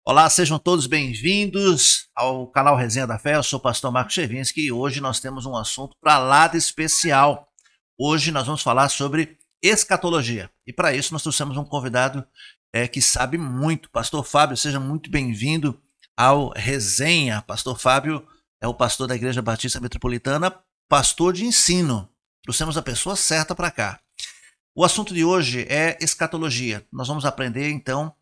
Olá, sejam todos bem-vindos ao canal Resenha da Fé. Eu sou o pastor Marcos Chevinski e hoje nós temos um assunto para lá de especial. Hoje nós vamos falar sobre escatologia e para isso nós trouxemos um convidado que sabe muito. Pastor Fábio, seja muito bem-vindo ao Resenha. Pastor Fábio é o pastor da Igreja Batista Metropolitana, pastor de ensino. Trouxemos a pessoa certa para cá. O assunto de hoje é escatologia. Nós vamos aprender então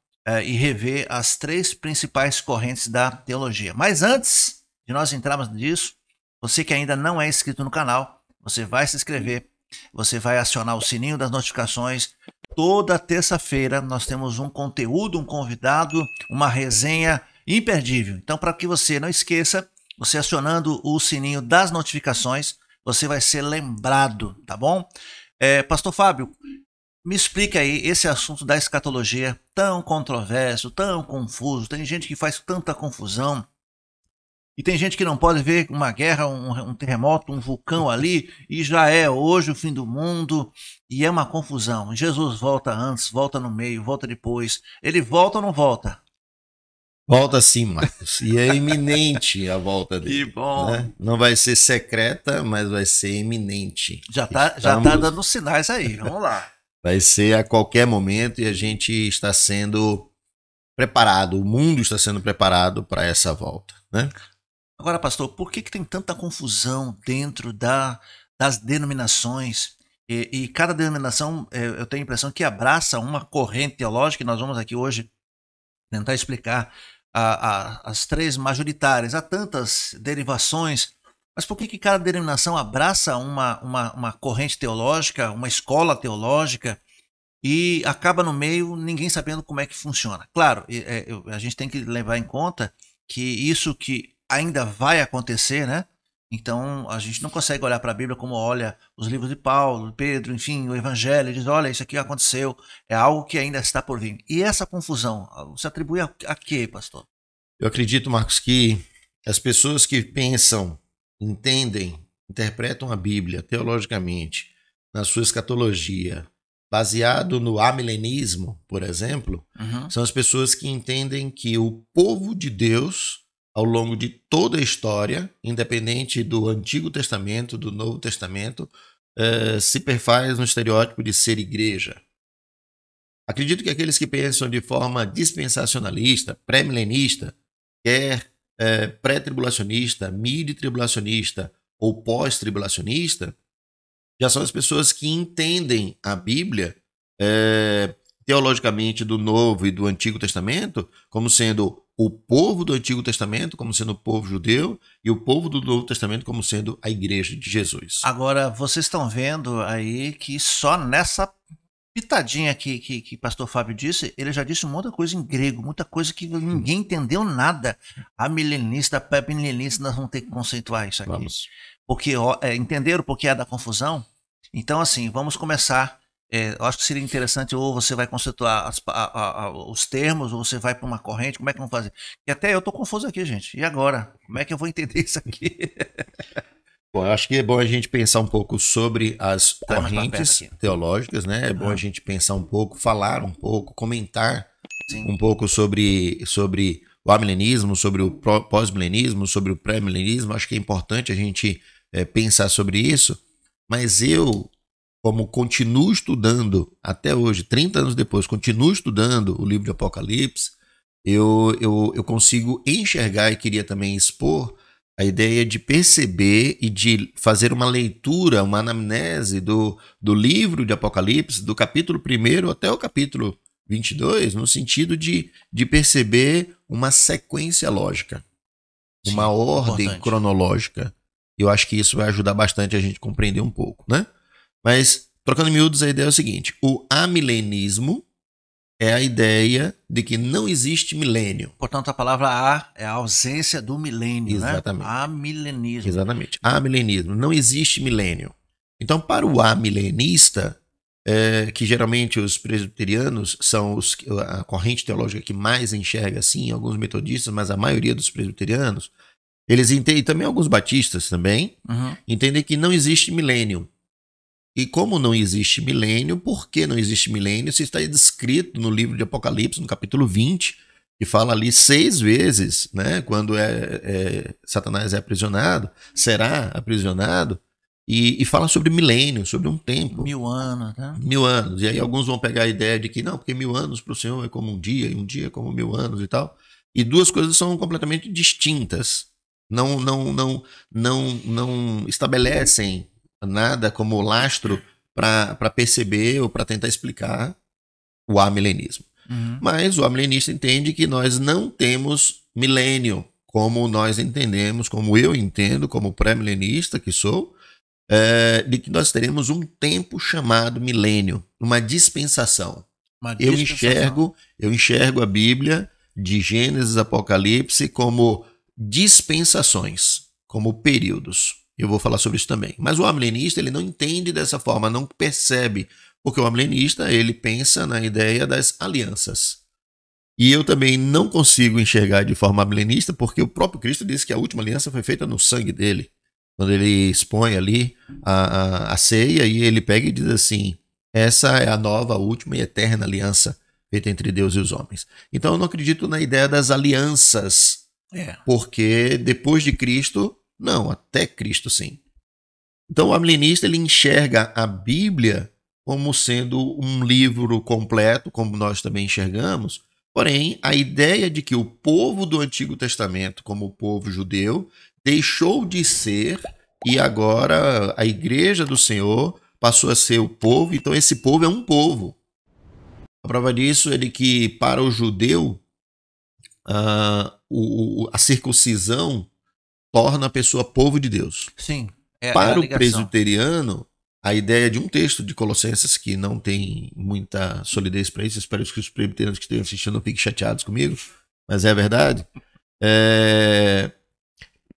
e rever as três principais correntes da teologia. Mas antes de nós entrarmos nisso, você que ainda não é inscrito no canal, você vai se inscrever, você vai acionar o sininho das notificações. Toda terça-feira nós temos um conteúdo, um convidado, uma resenha imperdível. Então, para que você não esqueça, você acionando o sininho das notificações, você vai ser lembrado, tá bom? Pastor Fábio, me explica aí esse assunto da escatologia tão controverso, tão confuso. Tem gente que faz tanta confusão e tem gente que não pode ver uma guerra, um terremoto, um vulcão ali e já é hoje o fim do mundo e é uma confusão. Jesus volta antes, volta no meio, volta depois. Ele volta ou não volta? Volta sim, Marcos. E é iminente a volta dele. Que bom. Né? Não vai ser secreta, mas vai ser iminente. Já tá dando sinais aí. Vamos lá. Vai ser a qualquer momento e a gente está sendo preparado, o mundo está sendo preparado para essa volta, né? Agora, pastor, por que tem tanta confusão dentro das denominações? E cada denominação, eu tenho a impressão que abraça uma corrente teológica, e nós vamos aqui hoje tentar explicar as três majoritárias. Há tantas derivações, mas por que cada denominação abraça uma corrente teológica, uma escola teológica, e acaba no meio ninguém sabendo como é que funciona? Claro, a gente tem que levar em conta que isso que ainda vai acontecer, né? Então a gente não consegue olhar para a Bíblia como olha os livros de Paulo, Pedro, enfim, o Evangelho, e diz, olha, isso aqui aconteceu, é algo que ainda está por vir. E essa confusão, você atribui a quê, pastor? Eu acredito, Marcos, que as pessoas que pensam, entendem, interpretam a Bíblia teologicamente, na sua escatologia, baseado no amilenismo, por exemplo, são as pessoas que entendem que o povo de Deus, ao longo de toda a história, independente do Antigo Testamento, do Novo Testamento, se perfaz no estereótipo de ser igreja. Acredito que aqueles que pensam de forma dispensacionalista, pré-milenista, quer pré-tribulacionista, mid-tribulacionista ou pós-tribulacionista, já são as pessoas que entendem a Bíblia teologicamente do Novo e do Antigo Testamento como sendo o povo do Antigo Testamento como sendo o povo judeu e o povo do Novo Testamento como sendo a igreja de Jesus. Agora, vocês estão vendo aí que só nessa pitadinha que pastor Fábio disse, ele já disse muita coisa em grego, muita coisa que ninguém entendeu nada. A milenista, a pré-milenista, nós vamos ter que conceituar isso aqui. Vamos. Porque entenderam o porquê da confusão? Então, assim, vamos começar. Eu acho que seria interessante, ou você vai conceituar os termos, ou você vai para uma corrente, como é que vamos fazer? E até eu estou confuso aqui, gente. E agora? Como é que eu vou entender isso aqui? Bom, eu acho que é bom a gente pensar um pouco sobre as correntes teológicas, né? É bom a gente pensar um pouco, falar um pouco, comentar um pouco sobre o amilenismo, sobre o pós-milenismo, sobre o pré-milenismo. Acho que é importante a gente pensar sobre isso, mas eu, como continuo estudando até hoje, 30 anos depois, continuo estudando o livro de Apocalipse, eu consigo enxergar e queria também expor a ideia de perceber e de fazer uma leitura, uma anamnese do livro de Apocalipse, do capítulo 1 até o capítulo 22, no sentido de perceber uma sequência lógica, uma ordem cronológica. Eu acho que isso vai ajudar bastante a gente compreender um pouco, né? Mas, trocando em miúdos, a ideia é o seguinte: o amilenismo é a ideia de que não existe milênio. Portanto, a palavra A é a ausência do milênio, exatamente, né? Amilenismo. Exatamente. Amilenismo. Não existe milênio. Então, para o amilenista, que geralmente os presbiterianos são a corrente teológica que mais enxerga assim, alguns metodistas, mas a maioria dos presbiterianos, eles entendem, e também alguns batistas também, entendem que não existe milênio. E como não existe milênio, por que não existe milênio? Se está descrito no livro de Apocalipse, no capítulo 20, que fala ali 6 vezes, né, quando Satanás é aprisionado, será aprisionado, e fala sobre milênio, sobre um tempo. 1000 anos, né? 1000 anos. E aí alguns vão pegar a ideia de que não, porque 1000 anos para o Senhor é como um dia, e um dia é como 1000 anos e tal. E duas coisas são completamente distintas. Não estabelecem nada como lastro para perceber ou para tentar explicar o amilenismo. Mas o amilenista entende que nós não temos milênio, como nós entendemos, como eu entendo, como pré-milenista que sou, de que nós teremos um tempo chamado milênio, uma dispensação. Eu enxergo a Bíblia de Gênesis, Apocalipse como dispensações, como períodos. Eu vou falar sobre isso também. Mas o amilenista, ele não entende dessa forma, não percebe, porque o amilenista, ele pensa na ideia das alianças. E eu também não consigo enxergar de forma amilenista, porque o próprio Cristo disse que a última aliança foi feita no sangue dele. Quando ele expõe ali a ceia, e ele pega e diz assim: essa é a nova, última e eterna aliança feita entre Deus e os homens. Então eu não acredito na ideia das alianças, porque depois de Cristo, não, até Cristo sim. Então o amilenista, ele enxerga a Bíblia como sendo um livro completo, como nós também enxergamos, porém a ideia de que o povo do Antigo Testamento, como o povo judeu, deixou de ser, e agora a igreja do Senhor passou a ser o povo, então esse povo é um povo. A prova disso é de que para o judeu a circuncisão torna a pessoa povo de Deus. Sim. Para o presbiteriano, a ideia de um texto de Colossenses que não tem muita solidez para isso, espero que os presbiterianos que estejam assistindo não fiquem chateados comigo, mas é a verdade.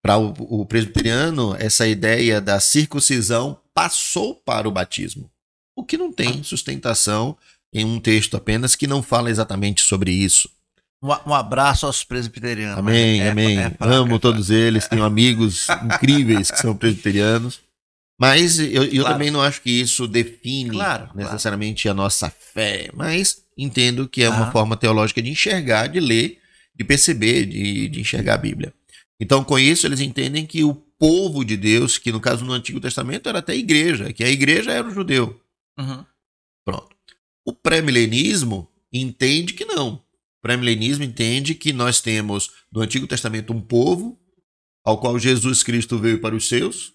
Para o presbiteriano, essa ideia da circuncisão passou para o batismo, o que não tem sustentação em um texto apenas que não fala exatamente sobre isso. Um abraço aos presbiterianos. Amém, amém. Amo todos eles, tenho amigos incríveis que são presbiterianos. Mas eu também não acho que isso define necessariamente a nossa fé, mas entendo que é uma forma teológica de enxergar, de ler, de perceber, de enxergar a Bíblia. Então, com isso, eles entendem que o povo de Deus, que no caso no Antigo Testamento era até a igreja, que a igreja era o judeu. Pronto. O pré-milenismo entende que não. O pré-milenismo entende que nós temos no Antigo Testamento um povo ao qual Jesus Cristo veio para os seus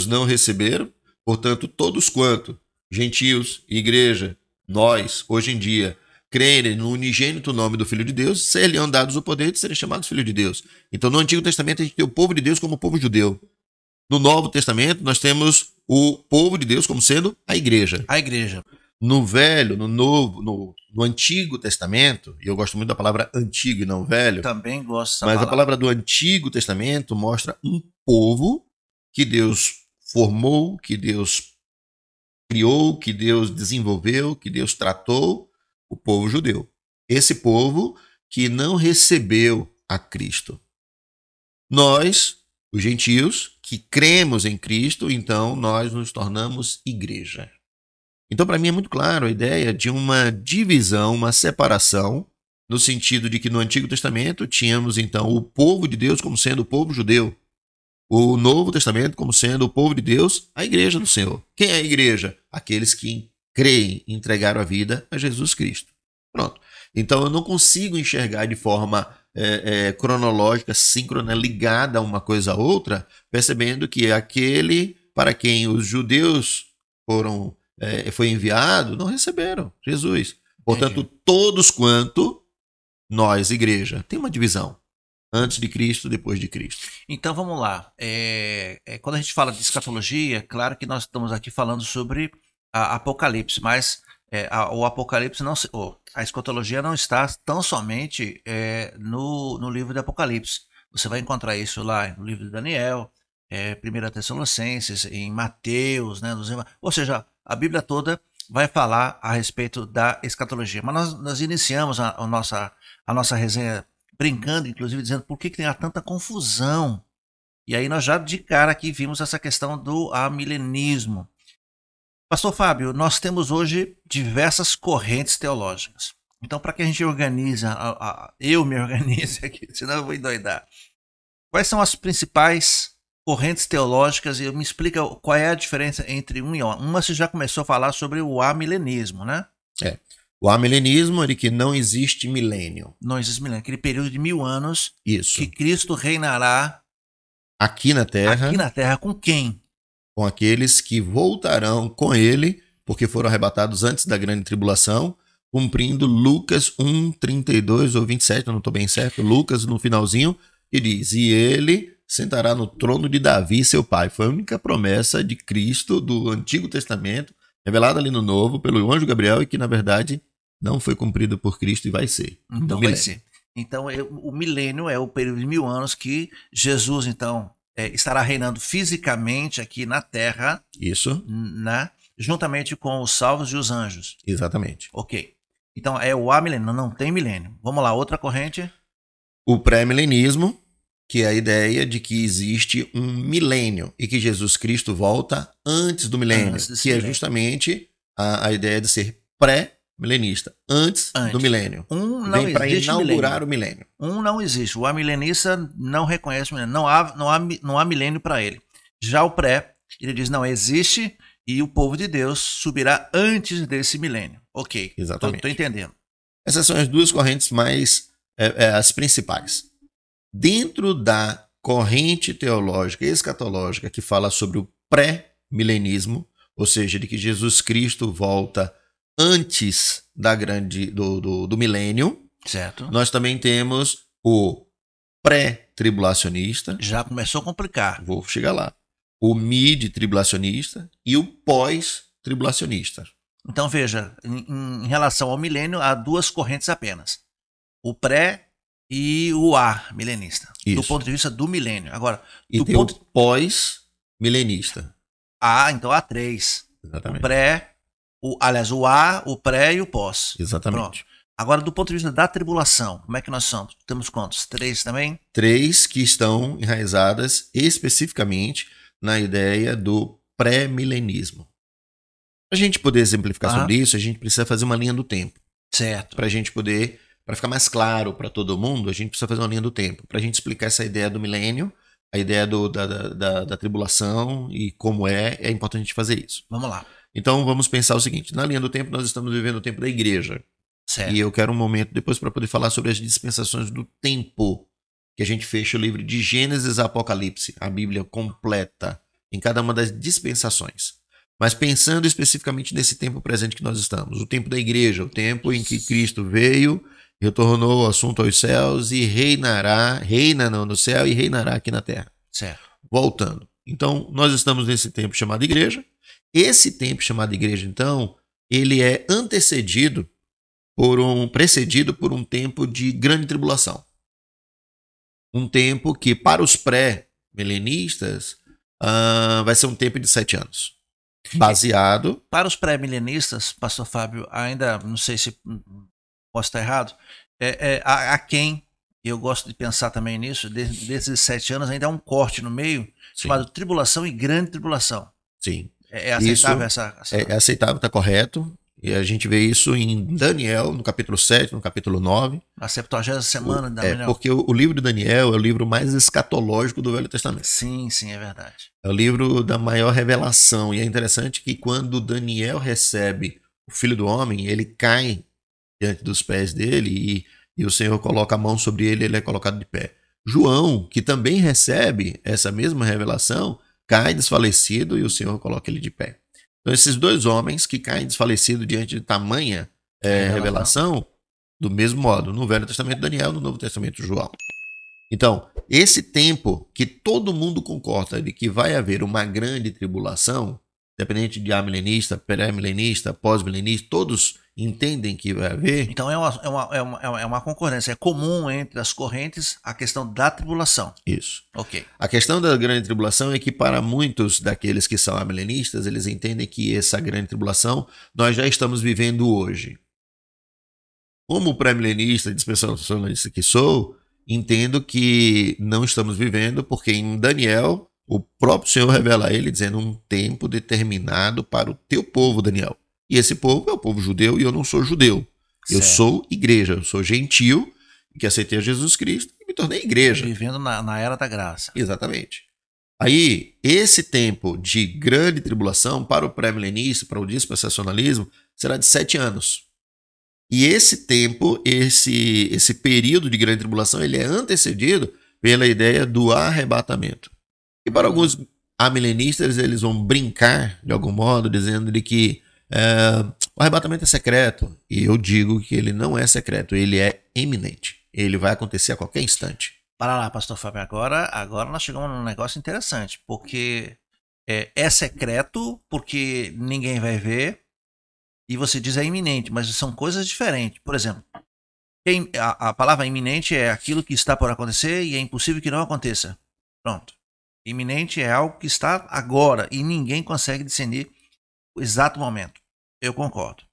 não receberam, portanto, todos quanto, gentios, igreja, nós, hoje em dia, crerem no unigênito nome do Filho de Deus, serem dados o poder de serem chamados Filho de Deus. Então, no Antigo Testamento, a gente tem o povo de Deus como o povo judeu. No Novo Testamento, nós temos o povo de Deus como sendo a igreja. A igreja. No Velho, no Novo, no Antigo Testamento, e eu gosto muito da palavra antigo e não velho. Também gosto dessa palavra. Mas a palavra do Antigo Testamento mostra um povo que Deus formou, que Deus criou, que Deus desenvolveu, que Deus tratou, o povo judeu. Esse povo que não recebeu a Cristo. Nós, os gentios, que cremos em Cristo, então nós nos tornamos igreja. Então, para mim é muito claro a ideia de uma divisão, uma separação, no sentido de que no Antigo Testamento tínhamos então o povo de Deus como sendo o povo judeu. O Novo Testamento como sendo o povo de Deus, a igreja do Senhor. Quem é a igreja? Aqueles que creem e entregaram a vida a Jesus Cristo. Pronto. Então eu não consigo enxergar de forma cronológica, síncrona, ligada uma coisa a outra, percebendo que aquele para quem os judeus foi enviado, não receberam Jesus. Portanto, todos quanto nós, igreja, tem uma divisão. Antes de Cristo, depois de Cristo. Então vamos lá. Quando a gente fala de escatologia, claro que nós estamos aqui falando sobre a Apocalipse, mas o Apocalipse não, a escatologia não está tão somente no livro de Apocalipse. Você vai encontrar isso lá no livro de Daniel, 1 Tessalonicenses, em Mateus, né, ou seja, a Bíblia toda vai falar a respeito da escatologia. Mas nós iniciamos a nossa resenha brincando, inclusive, dizendo por que tem tanta confusão. E aí nós já de cara aqui vimos essa questão do amilenismo. Pastor Fábio, nós temos hoje diversas correntes teológicas. Então, para que a gente organize, eu me organize aqui, senão eu vou endoidar. Quais são as principais correntes teológicas e me explica qual é a diferença entre um e outro. Uma você já começou a falar sobre o amilenismo, né? O amilenismo é que não existe milênio. Não existe milênio, aquele período de 1000 anos Isso. que Cristo reinará aqui na Terra. Aqui na Terra com quem? Com aqueles que voltarão com ele, porque foram arrebatados antes da grande tribulação, cumprindo Lucas 1, 32 ou 27, eu não estou bem certo, Lucas no finalzinho, que diz, e ele sentará no trono de Davi, seu pai. Foi a única promessa de Cristo do Antigo Testamento, revelada ali no Novo, pelo anjo Gabriel, e que, na verdade, não foi cumprida por Cristo e vai ser. Então vai ser. Então, o milênio é o período de 1000 anos que Jesus, então, estará reinando fisicamente aqui na Terra. Isso. Né? Juntamente com os salvos e os anjos. Exatamente. Ok. Então, é o amilênio, não tem milênio. Vamos lá, outra corrente. O pré-milenismo, que é a ideia de que existe um milênio e que Jesus Cristo volta antes do milênio, que é justamente a ideia de ser pré-milenista, antes do milênio. Vem para inaugurar o milênio. Não existe. O amilenista não reconhece o milênio. Não há milênio para ele. Já o pré, ele diz, não, existe e o povo de Deus subirá antes desse milênio. Ok. Exatamente. Estou entendendo. Essas são as duas correntes mais, as principais. Dentro da corrente teológica e escatológica que fala sobre o pré-milenismo, ou seja, de que Jesus Cristo volta antes do milênio, certo. Nós também temos o pré-tribulacionista. Já começou a complicar. Vou chegar lá. O mid-tribulacionista e o pós-tribulacionista. Então veja, em relação ao milênio, há duas correntes apenas. O pré e o milenista. Isso. Do ponto de vista do milênio. Agora, e tem o pós-milenista. Então há três. Exatamente. O pré, o A, o pré e o pós. Exatamente. Pronto. Agora, do ponto de vista da tribulação, como é que nós somos? Temos quantos? 3 também? 3 que estão enraizadas especificamente na ideia do pré-milenismo. Para a gente poder exemplificar sobre isso, a gente precisa fazer uma linha do tempo. Certo. Para a gente poder, para ficar mais claro para todo mundo, a gente precisa fazer uma linha do tempo. Para a gente explicar essa ideia do milênio, a ideia da tribulação e como é importante a gente fazer isso. Vamos lá. Então vamos pensar o seguinte, na linha do tempo nós estamos vivendo o tempo da igreja. Certo. E eu quero um momento depois para poder falar sobre as dispensações do tempo, que a gente fecha o livro de Gênesis a Apocalipse, a Bíblia completa, em cada uma das dispensações. Mas pensando especificamente nesse tempo presente que nós estamos, o tempo da igreja, o tempo em que Cristo veio, retornou o assunto aos céus e reina no céu e reinará aqui na terra. Certo. Voltando. Então, nós estamos nesse tempo chamado igreja. Esse tempo chamado igreja, então, ele é precedido por um tempo de grande tribulação. Um tempo que, para os pré-milenistas, vai ser um tempo de 7 anos. Baseado... Para os pré-milenistas, pastor Fábio, ainda, não sei se posso estar errado, a quem, eu gosto de pensar também nisso, desses 7 anos ainda há um corte no meio, Sim. chamado tribulação e grande tribulação. Sim. É aceitável isso essa... É aceitável, está correto. E a gente vê isso em Daniel, no capítulo 7, no capítulo 9. A 70ª semana de Daniel. Porque o livro de Daniel é o livro mais escatológico do Velho Testamento. Sim, é verdade. É o livro da maior revelação. E é interessante que quando Daniel recebe o Filho do Homem, ele cai diante dos pés dele e o Senhor coloca a mão sobre ele e ele é colocado de pé. João, que também recebe essa mesma revelação, cai desfalecido e o Senhor coloca ele de pé. Então, esses dois homens que caem desfalecidos diante de tamanha revelação, do mesmo modo, no Velho Testamento Daniel, no Novo Testamento João. Então, esse tempo que todo mundo concorda de que vai haver uma grande tribulação, independente de amilenista, pré-milenista, pós-milenista, todos entendem que vai haver. Então é uma concordância, é comum entre as correntes a questão da tribulação. Isso. Ok. A questão da grande tribulação é que para muitos daqueles que são amilenistas, eles entendem que essa grande tribulação nós já estamos vivendo hoje. Como pré-milenista, dispensacionalista que sou, entendo que não estamos vivendo porque em Daniel o próprio Senhor revela a ele dizendo um tempo determinado para o teu povo, Daniel. E esse povo é o povo judeu e eu não sou judeu. Eu sou igreja, eu sou gentil, que aceitei a Jesus Cristo e me tornei igreja. Vivendo na era da graça. Exatamente. Aí, esse tempo de grande tribulação para o pré-milenista, para o dispensacionalismo, será de 7 anos. E esse tempo, esse período de grande tribulação, ele é antecedido pela ideia do arrebatamento. E para alguns amilenistas, eles vão brincar, de algum modo, dizendo de que o arrebatamento é secreto. E eu digo que ele não é secreto, ele é iminente. Ele vai acontecer a qualquer instante. Para lá, pastor Fábio, agora nós chegamos num negócio interessante, porque é secreto, porque ninguém vai ver, e você diz é iminente, mas são coisas diferentes. Por exemplo, a palavra iminente é aquilo que está por acontecer e é impossível que não aconteça. Pronto. Iminente é algo que está agora e ninguém consegue discernir o exato momento. Eu concordo.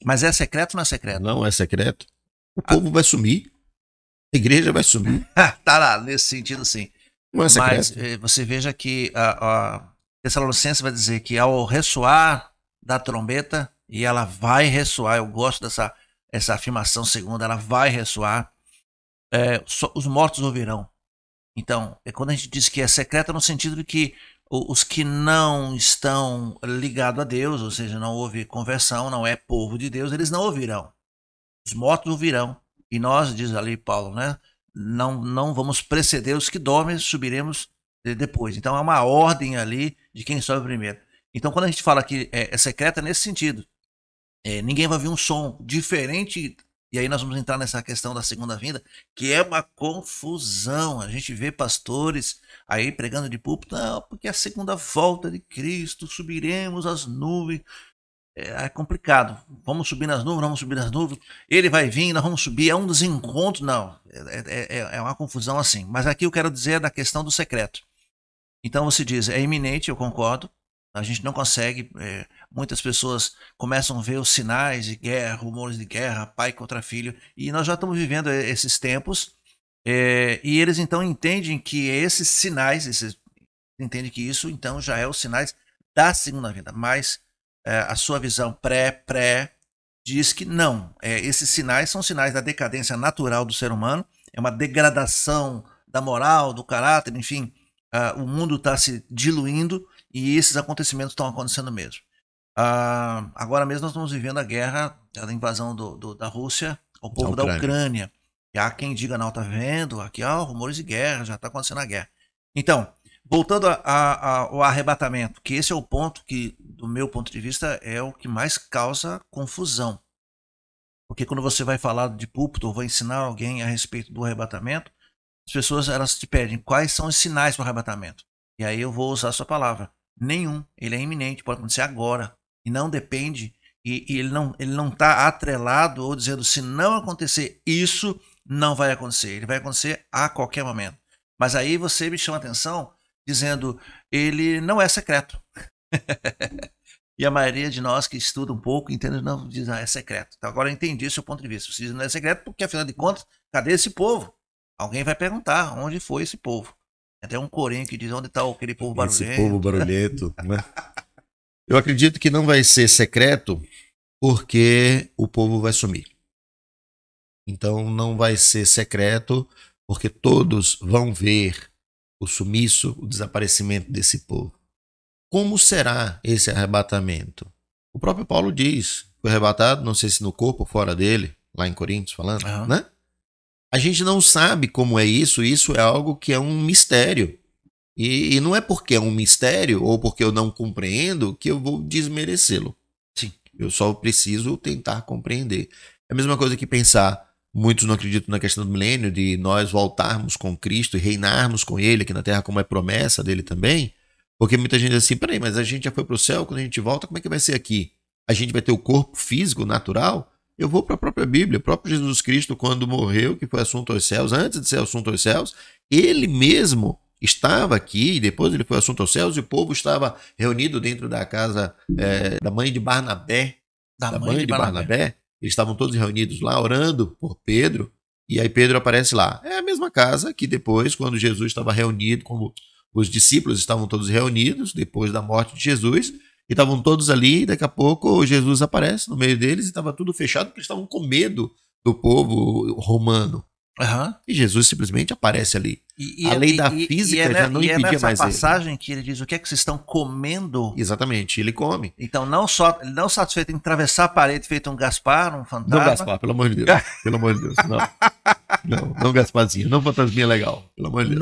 Mas é secreto ou não é secreto? Não é secreto. O povo vai sumir. A igreja vai sumir. Tá lá, nesse sentido sim. Não é secreto. Mas você veja que a Tessalonicenses vai dizer que ao ressoar da trombeta, e ela vai ressoar, eu gosto essa afirmação segunda, ela vai ressoar, os mortos ouvirão. Então, quando a gente diz que é secreta no sentido de que os que não estão ligados a Deus, ou seja, não houve conversão, não é povo de Deus, eles não ouvirão. Os mortos ouvirão. E nós, diz ali Paulo, né, não vamos preceder os que dormem, subiremos depois. Então há uma ordem ali de quem sobe primeiro. Então quando a gente fala que é secreta nesse sentido, ninguém vai ouvir um som diferente. E aí nós vamos entrar nessa questão da segunda vinda, que é uma confusão. A gente vê pastores aí pregando de púlpito, não, porque a segunda volta de Cristo, subiremos as nuvens. É complicado. Vamos subir nas nuvens, vamos subir nas nuvens. Ele vai vir, nós vamos subir. É um dos encontros. Não, é uma confusão assim. Mas aqui eu quero dizer da questão do secreto. Então você diz, é iminente, eu concordo. A gente não consegue. Muitas pessoas começam a ver os sinais de guerra, rumores de guerra, pai contra filho. E nós já estamos vivendo esses tempos. E eles então entendem que esses sinais, entendem que isso então já é os sinais da segunda vinda. Mas a sua visão pré diz que não. Esses sinais são sinais da decadência natural do ser humano, é uma degradação da moral, do caráter, enfim, o mundo está se diluindo e esses acontecimentos estão acontecendo mesmo. Agora mesmo nós estamos vivendo a guerra, a invasão da Rússia ao povo da Ucrânia. E há quem diga, não, está vendo, aqui há rumores de guerra, já está acontecendo a guerra. Então, voltando ao arrebatamento, que esse é o ponto que, do meu ponto de vista, é o que mais causa confusão. Porque quando você vai falar de púlpito ou vai ensinar alguém a respeito do arrebatamento, as pessoas elas te pedem quais são os sinais para o arrebatamento. E aí eu vou usar a sua palavra. Nenhum. Ele é iminente, pode acontecer agora. E não depende, e ele não está atrelado ou dizendo se não acontecer isso, não vai acontecer. Ele vai acontecer a qualquer momento. Mas aí você me chama a atenção dizendo, ele não é secreto. E a maioria de nós que estuda um pouco, entende, não, diz, é secreto. Então agora eu entendi o seu ponto de vista. Você diz, não é secreto porque, afinal de contas, cadê esse povo? Alguém vai perguntar, onde foi esse povo? Até um corinho que diz, onde está aquele povo barulhento? Esse povo barulhento, né? Eu acredito que não vai ser secreto porque o povo vai sumir. Então não vai ser secreto porque todos vão ver o sumiço, o desaparecimento desse povo. Como será esse arrebatamento? O próprio Paulo diz, foi arrebatado, não sei se no corpo ou fora dele, lá em Coríntios falando, né? A gente não sabe como é isso é algo que é um mistério. E não é porque é um mistério ou porque eu não compreendo que eu vou desmerecê-lo. Sim. Eu só preciso tentar compreender. É a mesma coisa que pensar, muitos não acreditam na questão do milênio, de nós voltarmos com Cristo e reinarmos com Ele aqui na Terra, como é promessa dele também. Porque muita gente diz assim, peraí, mas a gente já foi para o céu, quando a gente volta, como é que vai ser aqui? A gente vai ter o corpo físico, natural? Eu vou para a própria Bíblia, o próprio Jesus Cristo, quando morreu, que foi assunto aos céus, antes de ser assunto aos céus, ele mesmo estava aqui, e depois ele foi assunto aos céus, e o povo estava reunido dentro da casa da mãe de Barnabé. Da mãe de Barnabé. Eles estavam todos reunidos lá, orando por Pedro, e aí Pedro aparece lá. É a mesma casa que depois, quando Jesus estava reunido, como os discípulos estavam todos reunidos, depois da morte de Jesus, E estavam todos ali, e daqui a pouco Jesus aparece no meio deles e estava tudo fechado, porque eles estavam com medo do povo romano. Uhum. E Jesus simplesmente aparece ali. A lei da física já não impedia mais ele. E é nessa passagem que ele diz: o que é que vocês estão comendo? Exatamente, ele come. Então, não satisfeito em atravessar a parede feito um Gaspar, um fantasma. Não Gaspar, pelo amor de Deus. Pelo amor de Deus, não Gasparzinho, não fantasminha legal, pelo amor de Deus.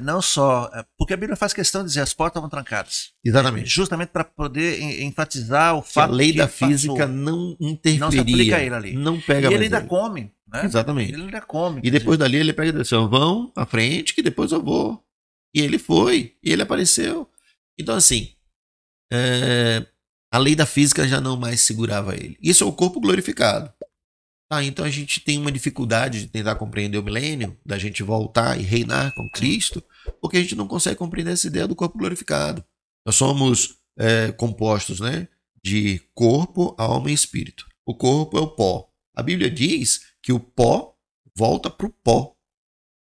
Não só, porque a Bíblia faz questão de dizer as portas estavam trancadas. Exatamente. Justamente para poder enfatizar o fato que a lei da física não interferia. Não se aplica a ele ali. Não pega e mais ele ainda come. Né? Exatamente. Ele ainda come. E depois dali ele pega e diz assim: vão à frente que depois eu vou. E ele foi, e ele apareceu. Então assim, a lei da física já não mais segurava ele. Isso é o corpo glorificado. Então a gente tem uma dificuldade de tentar compreender o milênio, da gente voltar e reinar com Cristo, porque a gente não consegue compreender essa ideia do corpo glorificado. Nós somos compostos, né, de corpo, alma e espírito. O corpo é o pó. A Bíblia diz que o pó volta para o pó.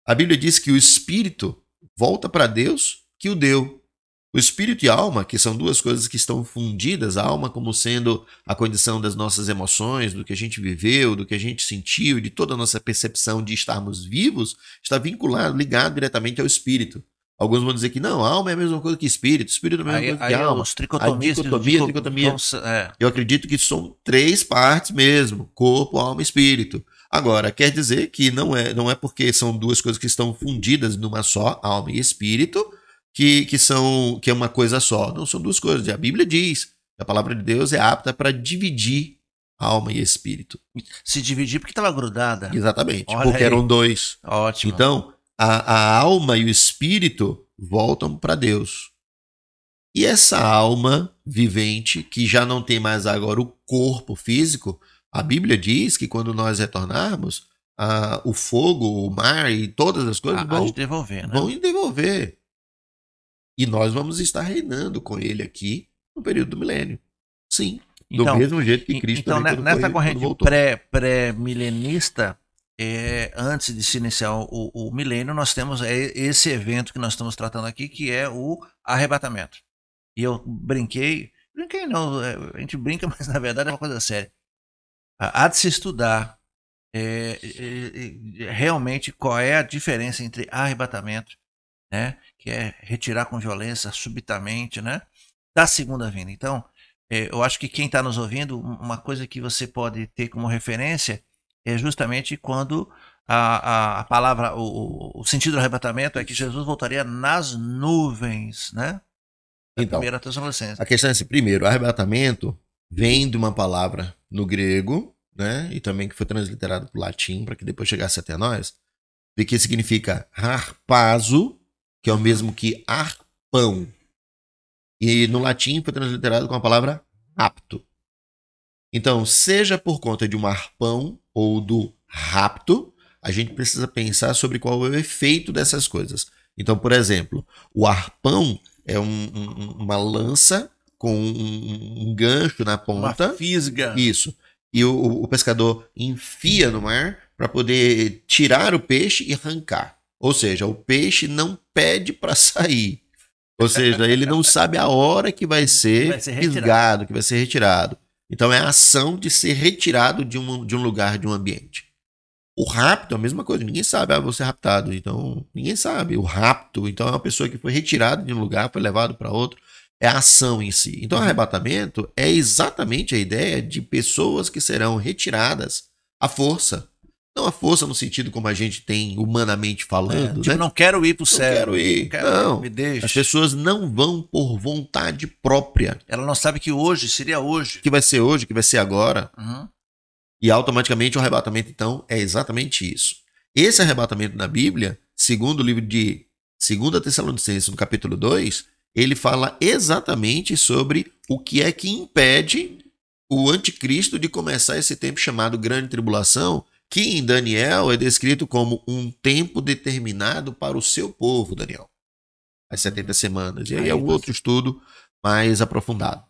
A Bíblia diz que o espírito volta para Deus que o deu. O espírito e a alma, que são duas coisas que estão fundidas, a alma como sendo a condição das nossas emoções, do que a gente viveu, do que a gente sentiu, de toda a nossa percepção de estarmos vivos, está vinculado, ligado diretamente ao espírito. Alguns vão dizer que não, a alma é a mesma coisa que espírito é a mesma coisa que alma. A dicotomia. Eu acredito que são 3 partes mesmo, corpo, alma e espírito. Agora, quer dizer que não é porque são 2 coisas que estão fundidas numa só, alma e espírito, que é uma coisa só. Não, são 2 coisas. A Bíblia diz que a palavra de Deus é apta para dividir alma e espírito. Se dividir porque estava grudada. Exatamente, porque eram 2. Ótimo. Então, a alma e o espírito voltam para Deus. E essa alma vivente, que já não tem mais agora o corpo físico, a Bíblia diz que quando nós retornarmos, o fogo, o mar e todas as coisas vão devolver. E nós vamos estar reinando com ele aqui no período do milênio. Sim, do mesmo jeito que Cristo também. Então, nessa corrente pré-milenista, antes de se iniciar o milênio, nós temos esse evento que nós estamos tratando aqui, que é o arrebatamento. E eu brinquei não, a gente brinca, mas na verdade é uma coisa séria. Há de se estudar realmente qual é a diferença entre arrebatamento, né, que é retirar com violência, subitamente, né, da segunda vinda. Então, eu acho que quem está nos ouvindo, uma coisa que você pode ter como referência é justamente quando a palavra, o sentido do arrebatamento é que Jesus voltaria nas nuvens, né? Então, a questão é assim, primeiro, arrebatamento vem de uma palavra no grego, né, e também que foi transliterado para o latim, para que depois chegasse até nós, e que significa harpazo, que é o mesmo que arpão. E no latim foi transliterado com a palavra rapto. Então, seja por conta de um arpão ou do rapto, a gente precisa pensar sobre qual é o efeito dessas coisas. Então, por exemplo, o arpão é uma lança com um gancho na ponta. Uma fisga. Isso. E o pescador enfia no mar para poder tirar o peixe e arrancar. Ou seja, o peixe não pede para sair. Ou seja, ele não sabe a hora que vai ser fisgado, que vai ser retirado. Então é a ação de ser retirado de um lugar, de um ambiente. O rapto é a mesma coisa. Ninguém sabe, vou ser raptado. Então, ninguém sabe. O rapto, então, é uma pessoa que foi retirada de um lugar, foi levado para outro. É a ação em si. Então, o arrebatamento é exatamente a ideia de pessoas que serão retiradas à força. Não a força no sentido como a gente tem humanamente falando. Tipo, né? Não quero ir para o céu. Não quero ir. Não, me deixa. As pessoas não vão por vontade própria. Ela não sabe que hoje seria hoje. Que vai ser hoje, que vai ser agora. Uhum. E automaticamente o arrebatamento, então, é exatamente isso. Esse arrebatamento na Bíblia, segundo o livro de 2 Tessalonicenses, no capítulo 2, ele fala exatamente sobre o que é que impede o anticristo de começar esse tempo chamado Grande Tribulação, que em Daniel é descrito como um tempo determinado para o seu povo, Daniel. As 70 semanas. E aí é um outro estudo mais aprofundado.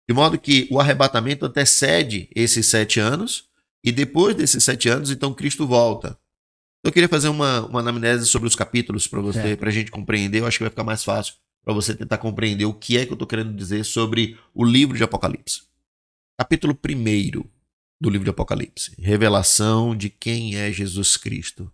De modo que o arrebatamento antecede esses 7 anos, e depois desses 7 anos, então Cristo volta. Eu queria fazer uma anamnese sobre os capítulos para você, para a gente compreender, eu acho que vai ficar mais fácil para você tentar compreender o que é que eu estou querendo dizer sobre o livro de Apocalipse. Capítulo 1 do livro de Apocalipse. Revelação de quem é Jesus Cristo.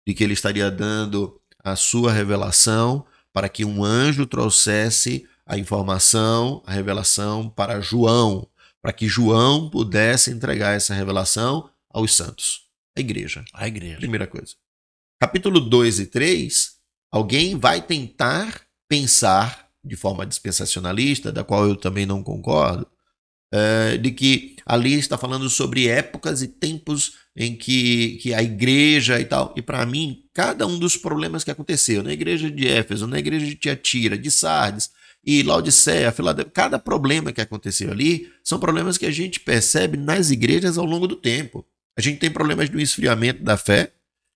De que ele estaria dando a sua revelação para que um anjo trouxesse a informação, a revelação para João, para que João pudesse entregar essa revelação aos santos, a igreja. A igreja. Primeira coisa. Capítulo 2 e 3, alguém vai tentar pensar de forma dispensacionalista, da qual eu também não concordo, de que ali está falando sobre épocas e tempos em que a igreja e tal. E para mim, cada um dos problemas que aconteceu na igreja de Éfeso, na igreja de Tiatira, de Sardes e Laodiceia, Filadélfia, cada problema que aconteceu ali são problemas que a gente percebe nas igrejas ao longo do tempo. A gente tem problemas do esfriamento da fé,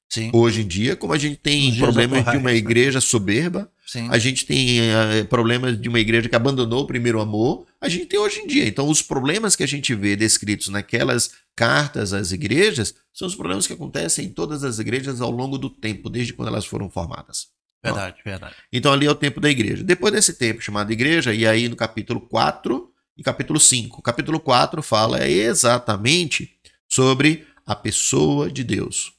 sim, hoje em dia, como a gente tem problemas de uma igreja soberba, sim, a gente tem problemas de uma igreja que abandonou o primeiro amor, a gente tem hoje em dia. Então, os problemas que a gente vê descritos naquelas cartas às igrejas são os problemas que acontecem em todas as igrejas ao longo do tempo, desde quando elas foram formadas. Verdade, verdade. Então, ali é o tempo da igreja. Depois desse tempo chamado igreja, e aí no capítulo 4 e capítulo 5. O capítulo 4 fala exatamente sobre a pessoa de Deus.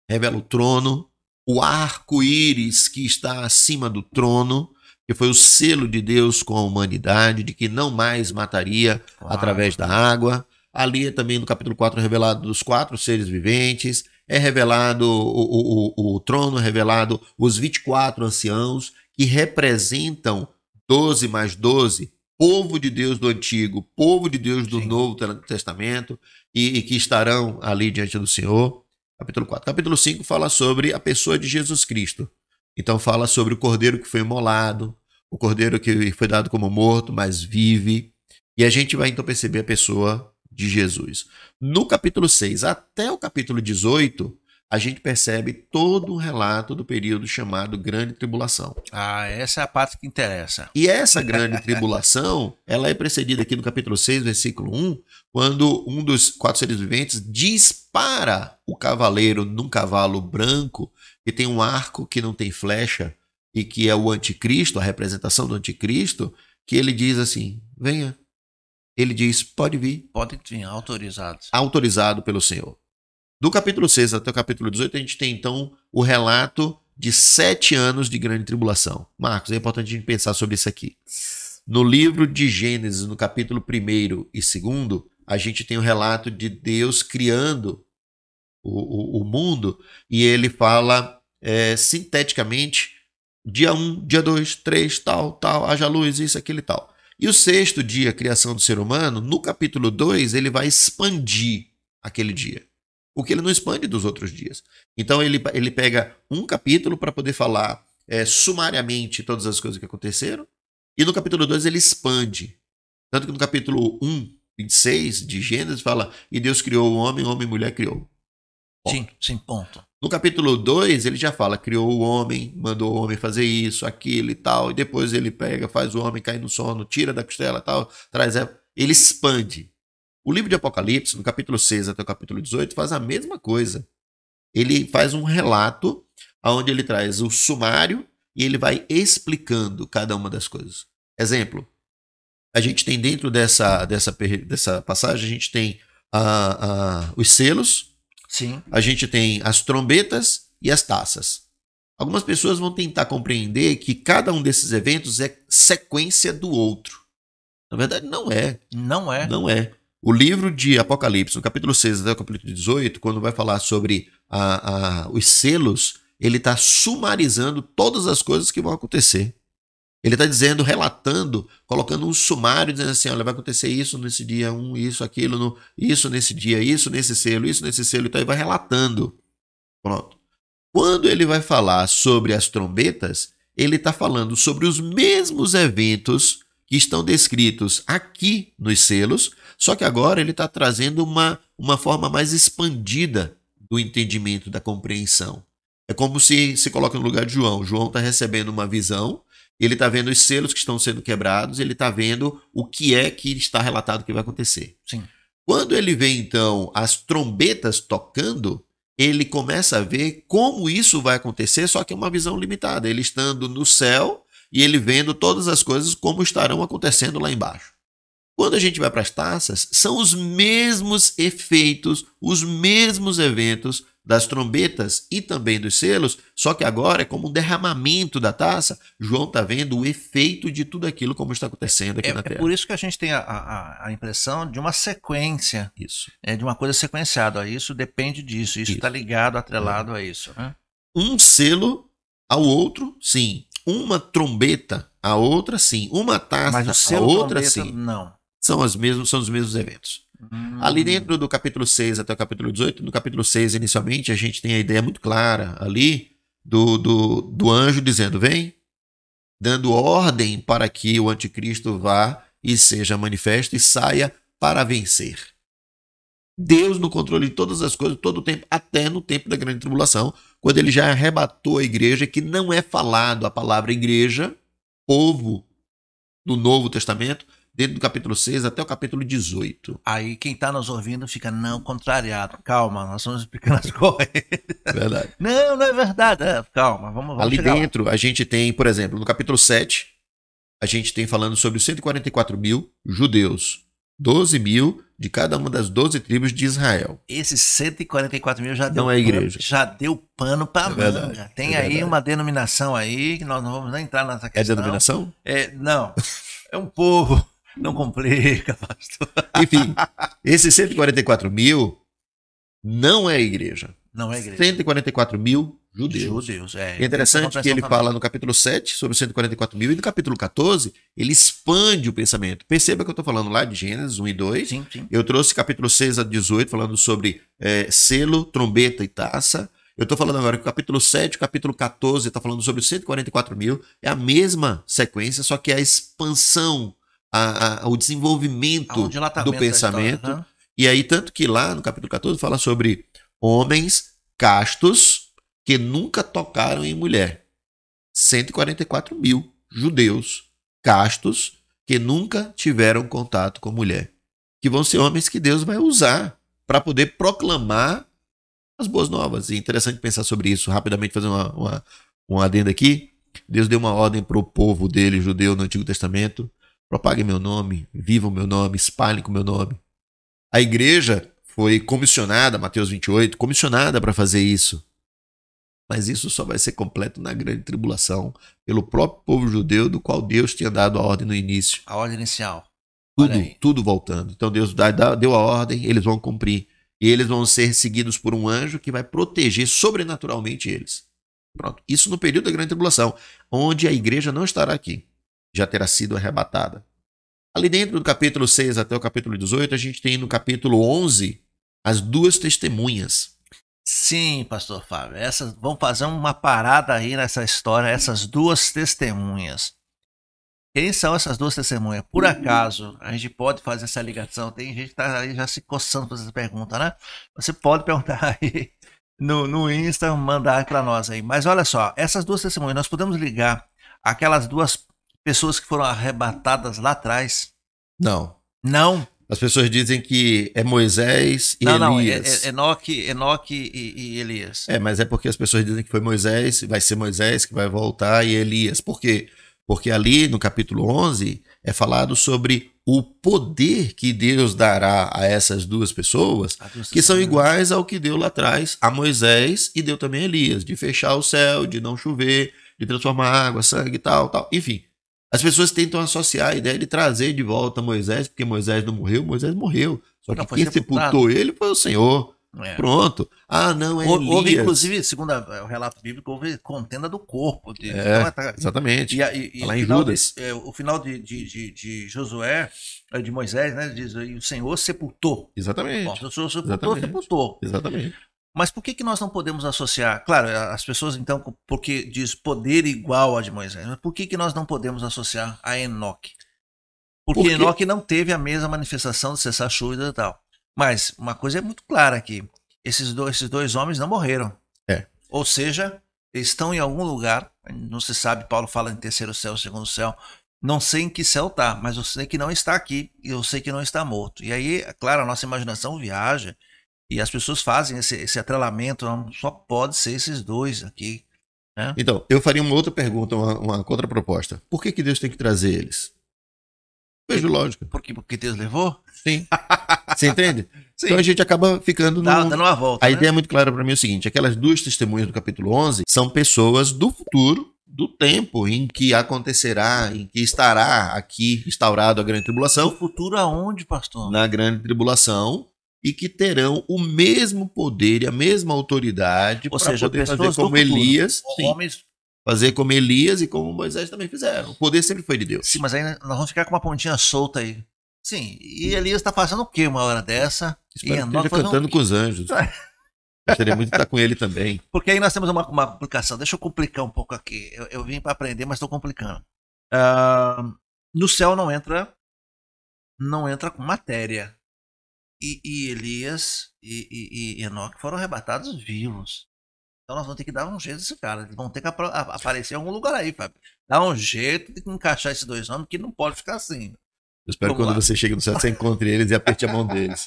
Revela o trono, o arco-íris que está acima do trono, que foi o selo de Deus com a humanidade, de que não mais mataria através da água. Ali é também no capítulo 4 revelado os 4 seres viventes, é revelado o trono, é revelado os 24 anciãos, que representam 12 mais 12, povo de Deus do Antigo, povo de Deus do Novo Testamento, e que estarão ali diante do Senhor. Capítulo 4. Capítulo 5 fala sobre a pessoa de Jesus Cristo. Então fala sobre o cordeiro que foi imolado, o cordeiro que foi dado como morto, mas vive. E a gente vai então perceber a pessoa de Jesus. No capítulo 6 até o capítulo 18, a gente percebe todo um relato do período chamado Grande Tribulação. Essa é a parte que interessa. E essa Grande Tribulação, ela é precedida aqui no capítulo 6, versículo 1, quando um dos 4 seres viventes dispara o cavaleiro num cavalo branco, que tem um arco que não tem flecha, e que é o anticristo, a representação do anticristo, que ele diz assim, venha. Ele diz, pode vir. Pode vir, autorizado. Autorizado pelo Senhor. Do capítulo 6 até o capítulo 18, a gente tem então o relato de 7 anos de grande tribulação. Marcos, é importante a gente pensar sobre isso aqui. No livro de Gênesis, no capítulo 1 e 2, a gente tem o relato de Deus criando o mundo, e ele fala sinteticamente, dia 1, dia 2, 3, tal, haja luz, isso, aquilo e tal. E o 6º dia, a criação do ser humano, no capítulo 2, ele vai expandir aquele dia, porque ele não expande dos outros dias. Então ele pega um capítulo para poder falar sumariamente todas as coisas que aconteceram, e no capítulo 2 ele expande. Tanto que no capítulo 1, 26 de Gênesis fala, e Deus criou o homem e mulher criou. Ponto. Sim, ponto. No capítulo 2 ele já fala, criou o homem, mandou o homem fazer isso, aquilo e tal, e depois ele pega, faz o homem cair no sono, tira da costela e tal, traz ele expande. O livro de Apocalipse, no capítulo 6 até o capítulo 18, faz a mesma coisa. Ele faz um relato onde ele traz o sumário e ele vai explicando cada uma das coisas. Exemplo, a gente tem dentro dessa passagem, a gente tem os selos, sim, a gente tem as trombetas e as taças. Algumas pessoas vão tentar compreender que cada um desses eventos é sequência do outro. Na verdade, não é. Não é. Não é. O livro de Apocalipse, no capítulo 6 até o capítulo 18, quando vai falar sobre os selos, ele está sumarizando todas as coisas que vão acontecer. Ele está dizendo, relatando, colocando um sumário, dizendo assim, olha, vai acontecer isso nesse dia 1, isso, aquilo, isso nesse dia, isso nesse selo, então ele vai relatando. Pronto. Quando ele vai falar sobre as trombetas, ele está falando sobre os mesmos eventos que estão descritos aqui nos selos, só que agora ele está trazendo uma forma mais expandida do entendimento, da compreensão. É como se coloca no lugar de João. João está recebendo uma visão, ele está vendo os selos que estão sendo quebrados, ele está vendo o que é que está relatado que vai acontecer. Sim. Quando ele vê, então, as trombetas tocando, ele começa a ver como isso vai acontecer, só que é uma visão limitada. Ele estando no céu, e ele vendo todas as coisas como estarão acontecendo lá embaixo. Quando a gente vai para as taças, são os mesmos efeitos, os mesmos eventos das trombetas e também dos selos, só que agora é como um derramamento da taça. João está vendo o efeito de tudo aquilo como está acontecendo aqui na Terra. É por isso que a gente tem a impressão de uma sequência, isso. De uma coisa sequenciada. Isso depende disso, isso está ligado, atrelado a isso. Né? Um selo ao outro, sim. Uma trombeta a outra, sim. Uma taça Mas o selo, a outra, trombeta, sim. Não. São os mesmos eventos. Ali dentro do capítulo 6 até o capítulo 18, no capítulo 6, inicialmente, a gente tem a ideia muito clara ali do anjo dizendo, vem, dando ordem para que o anticristo vá e seja manifesto e saia para vencer. Deus no controle de todas as coisas, todo o tempo, até no tempo da grande tribulação, quando ele já arrebatou a igreja, que não é falado a palavra igreja, povo do Novo Testamento, dentro do capítulo 6 até o capítulo 18. Aí quem está nos ouvindo fica, não, contrariado. Calma, nós estamos explicando as coisas. Verdade. Não é verdade. Calma, vamos ali dentro, lá. A gente tem, por exemplo, no capítulo 7, a gente tem falando sobre os 144 mil judeus. 12 mil de cada uma das 12 tribos de Israel. Esses 144 mil já deu não é igreja. Já deu pano para manga. Tem aí uma denominação aí, que nós não vamos nem entrar nessa questão. É denominação? Não, é um povo. Não complica, pastor. Enfim, esses 144 mil não é igreja. Não é igreja. 144 mil judeus. É interessante que ele fala no capítulo 7 sobre os 144 mil e no capítulo 14 ele expande o pensamento. Perceba que eu estou falando lá de Gênesis 1 e 2. Sim. Eu trouxe capítulo 6 a 18 falando sobre selo, trombeta e taça. Eu estou falando agora que o capítulo 7 o capítulo 14 está falando sobre os 144 mil. É a mesma sequência, só que a expansão, o desenvolvimento do pensamento. E aí, tanto que lá no capítulo 14 fala sobre homens castos que nunca tocaram em mulher. 144 mil judeus castos que nunca tiveram contato com mulher. Que vão ser homens que Deus vai usar para poder proclamar as boas novas. E é interessante pensar sobre isso. Rapidamente fazer um adendo aqui. Deus deu uma ordem para o povo dele, judeu, no Antigo Testamento. Propaguem meu nome, vivam meu nome, espalhem com meu nome. A igreja foi comissionada, Mateus 28, comissionada para fazer isso. Mas isso só vai ser completo na grande tribulação, pelo próprio povo judeu, do qual Deus tinha dado a ordem no início. A ordem inicial. Tudo voltando. Então Deus deu a ordem, eles vão cumprir. E eles vão ser seguidos por um anjo que vai proteger sobrenaturalmente eles. Pronto. Isso no período da grande tribulação, onde a igreja não estará aqui. Já terá sido arrebatada. Ali dentro do capítulo 6 até o capítulo 18, a gente tem no capítulo 11 as duas testemunhas. Sim, pastor Fábio. Vamos fazer uma parada aí nessa história, essas duas testemunhas. Quem são essas duas testemunhas? Por acaso, a gente pode fazer essa ligação? Tem gente que está aí já se coçando para essa pergunta, né? Você pode perguntar aí no Insta, mandar para nós aí. Mas olha só, essas duas testemunhas, nós podemos ligar aquelas duas pessoas que foram arrebatadas lá atrás? Não. Não? As pessoas dizem que é Moisés e Elias. Não, Enoque e Elias. Mas é porque as pessoas dizem que foi Moisés, vai ser Moisés que vai voltar e Elias. Por quê? Porque ali no capítulo 11 é falado sobre o poder que Deus dará a essas duas pessoas, que são iguais ao que deu lá atrás a Moisés e deu também a Elias, de fechar o céu, de não chover, de transformar água, sangue e tal. Enfim. As pessoas tentam associar a ideia de trazer de volta Moisés, porque Moisés não morreu, Moisés morreu. Só que quem sepultou ele foi o Senhor. Pronto. Não, é Elias. Houve, inclusive, segundo o relato bíblico, houve contenda do corpo. Exatamente. E lá em Judas. O final de Josué, de Moisés, né, diz, e o Senhor sepultou. Exatamente. Bom, o Senhor sepultou. Exatamente. Mas por que nós não podemos associar? Claro, as pessoas então, porque diz poder igual a de Moisés, mas por que nós não podemos associar a Enoque? Porque Enoque não teve a mesma manifestação de cessar chuva e tal. Mas uma coisa é muito clara aqui, esses dois homens não morreram. Ou seja, eles estão em algum lugar, não se sabe, Paulo fala em terceiro céu, segundo céu, não sei em que céu está, mas eu sei que não está aqui, e eu sei que não está morto. E aí, claro, a nossa imaginação viaja, e as pessoas fazem esse atrelamento, não só pode ser esses dois aqui. É? Então, eu faria uma outra pergunta, uma contraproposta. Por que Deus tem que trazer eles? Vejo lógica. Porque Deus levou? Sim. Você entende? Sim. Então a gente acaba ficando dando uma volta. A ideia é muito clara para mim é o seguinte: aquelas duas testemunhas do capítulo 11 são pessoas do futuro, do tempo em que acontecerá, em que estará aqui instaurado a grande tribulação. Do futuro aonde, pastor? Na grande tribulação, e que terão o mesmo poder e a mesma autoridade para poder fazer como Elias. Homens. Fazer como Elias e como Moisés também fizeram. O poder sempre foi de Deus. Sim, mas aí nós vamos ficar com uma pontinha solta aí. Sim, e Elias está fazendo o quê uma hora dessa? Espero que esteja cantando com os anjos. Gostaria muito de estar com ele também. Porque aí nós temos uma complicação. Deixa eu complicar um pouco aqui. Eu vim para aprender, mas estou complicando. No céu não entra com matéria. E Elias e Enoque foram arrebatados vivos. Então nós vamos ter que dar um jeito desse cara. Eles vão ter que aparecer em algum lugar aí, Fábio. Dá um jeito de encaixar esses dois nomes, que não pode ficar assim. Eu espero que quando você chegue no céu, você encontre eles e aperte a mão deles.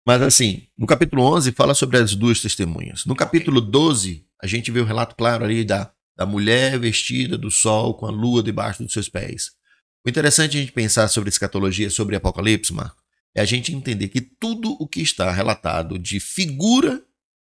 Mas assim, no capítulo 11 fala sobre as duas testemunhas. No capítulo 12, a gente vê o relato claro ali da mulher vestida do sol com a lua debaixo dos seus pés. O interessante a gente pensar sobre escatologia, sobre Apocalipse, Marco, é a gente entender que tudo o que está relatado de figura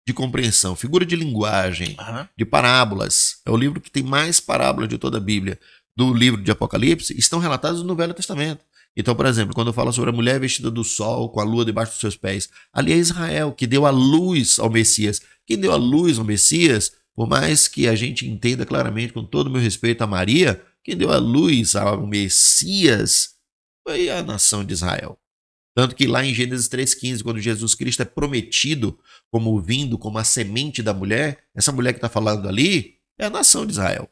de compreensão, figura de linguagem, de parábolas, é o livro que tem mais parábolas de toda a Bíblia, do livro de Apocalipse, estão relatados no Velho Testamento. Então, por exemplo, quando eu falo sobre a mulher vestida do sol, com a lua debaixo dos seus pés, ali é Israel, que deu a luz ao Messias. Quem deu a luz ao Messias, por mais que a gente entenda claramente, com todo o meu respeito a Maria, quem deu a luz ao Messias foi a nação de Israel. Tanto que lá em Gênesis 3,15, quando Jesus Cristo é prometido como vindo, como a semente da mulher, essa mulher que está falando ali é a nação de Israel.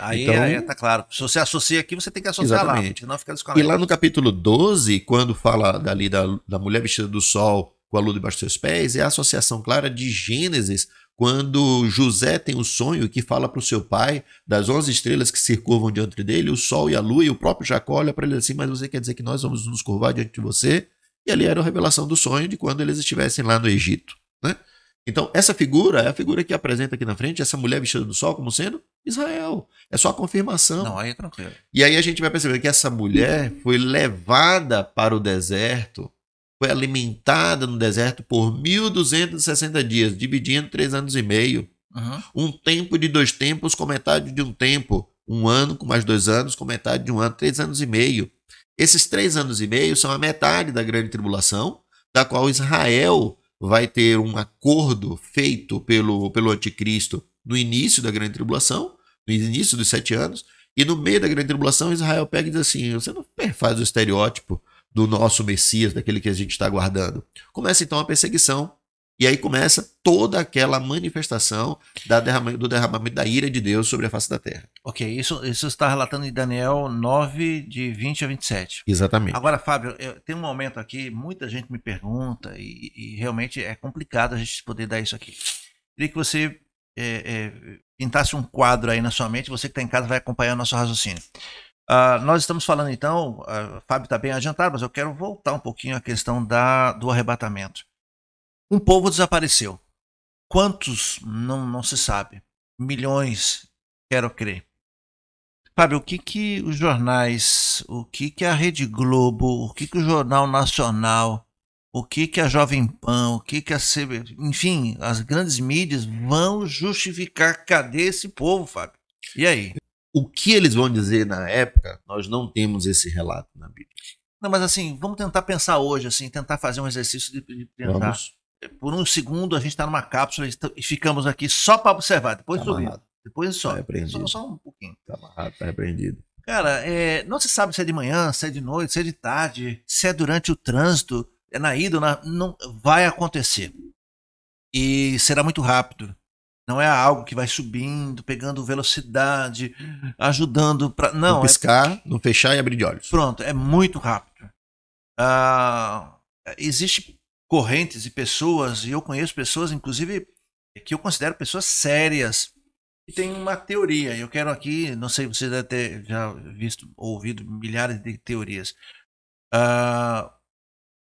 Aí tá claro. Se você associa aqui, você tem que associar exatamente. lá, senão fica desconectado. E lá no capítulo 12, quando fala dali da mulher vestida do sol com a lua debaixo dos seus pés, é a associação clara de Gênesis, quando José tem o sonho que fala para o seu pai das 11 estrelas que circunvam diante dele, o sol e a lua, e o próprio Jacó olha para ele assim: mas você quer dizer que nós vamos nos curvar diante de você? E ali era a revelação do sonho de quando eles estivessem lá no Egito, né? Então, essa figura é a figura que apresenta aqui na frente, essa mulher vestida do sol, como sendo Israel. É só a confirmação. Não, aí é tranquilo. E aí a gente vai perceber que essa mulher foi levada para o deserto, foi alimentada no deserto por 1.260 dias, dividindo 3 anos e meio. Um tempo de 2 tempos com metade de um tempo. 1 ano com mais 2 anos com metade de 1 ano, 3 anos e meio. Esses 3 anos e meio são a metade da grande tribulação, da qual Israel vai ter um acordo feito pelo anticristo no início da grande tribulação, no início dos 7 anos, e no meio da grande tribulação Israel pega e diz assim: você não faz o estereótipo do nosso Messias, daquele que a gente está aguardando. Começa então a perseguição, e aí começa toda aquela manifestação do derramamento da ira de Deus sobre a face da terra. Ok, isso está relatando em Daniel 9, de 20 a 27. Exatamente. Agora, Fábio, tem um momento aqui, muita gente me pergunta, e realmente é complicado a gente poder dar isso aqui. Queria que você pintasse um quadro aí na sua mente, você que está em casa vai acompanhar o nosso raciocínio. Nós estamos falando então, Fábio está bem adiantado, mas eu quero voltar um pouquinho à questão do arrebatamento. Um povo desapareceu. Quantos? Não se sabe. Milhões, quero crer. Fábio, o que os jornais, o que a Rede Globo, o que o Jornal Nacional, o que a Jovem Pan, o que a CB, enfim, as grandes mídias vão justificar? Cadê esse povo, Fábio? E aí? O que eles vão dizer na época, nós não temos esse relato na Bíblia. Não, mas assim, vamos tentar pensar hoje, assim, tentar fazer um exercício de tentar. Vamos. Por um segundo a gente está numa cápsula e ficamos aqui só para observar, depois subir. Depois só. Só um pouquinho. Tá amarrado, tá repreendido. Cara, não se sabe se é de manhã, se é de noite, se é de tarde, se é durante o trânsito, é na ida ou não vai acontecer. E será muito rápido. Não é algo que vai subindo, pegando velocidade, ajudando para não piscar, não fechar e abrir de olhos. Pronto, é muito rápido. Existe correntes e pessoas, e eu conheço pessoas, inclusive, que eu considero pessoas sérias, que tem uma teoria. Eu quero aqui, não sei, você deve ter já ouvido milhares de teorias.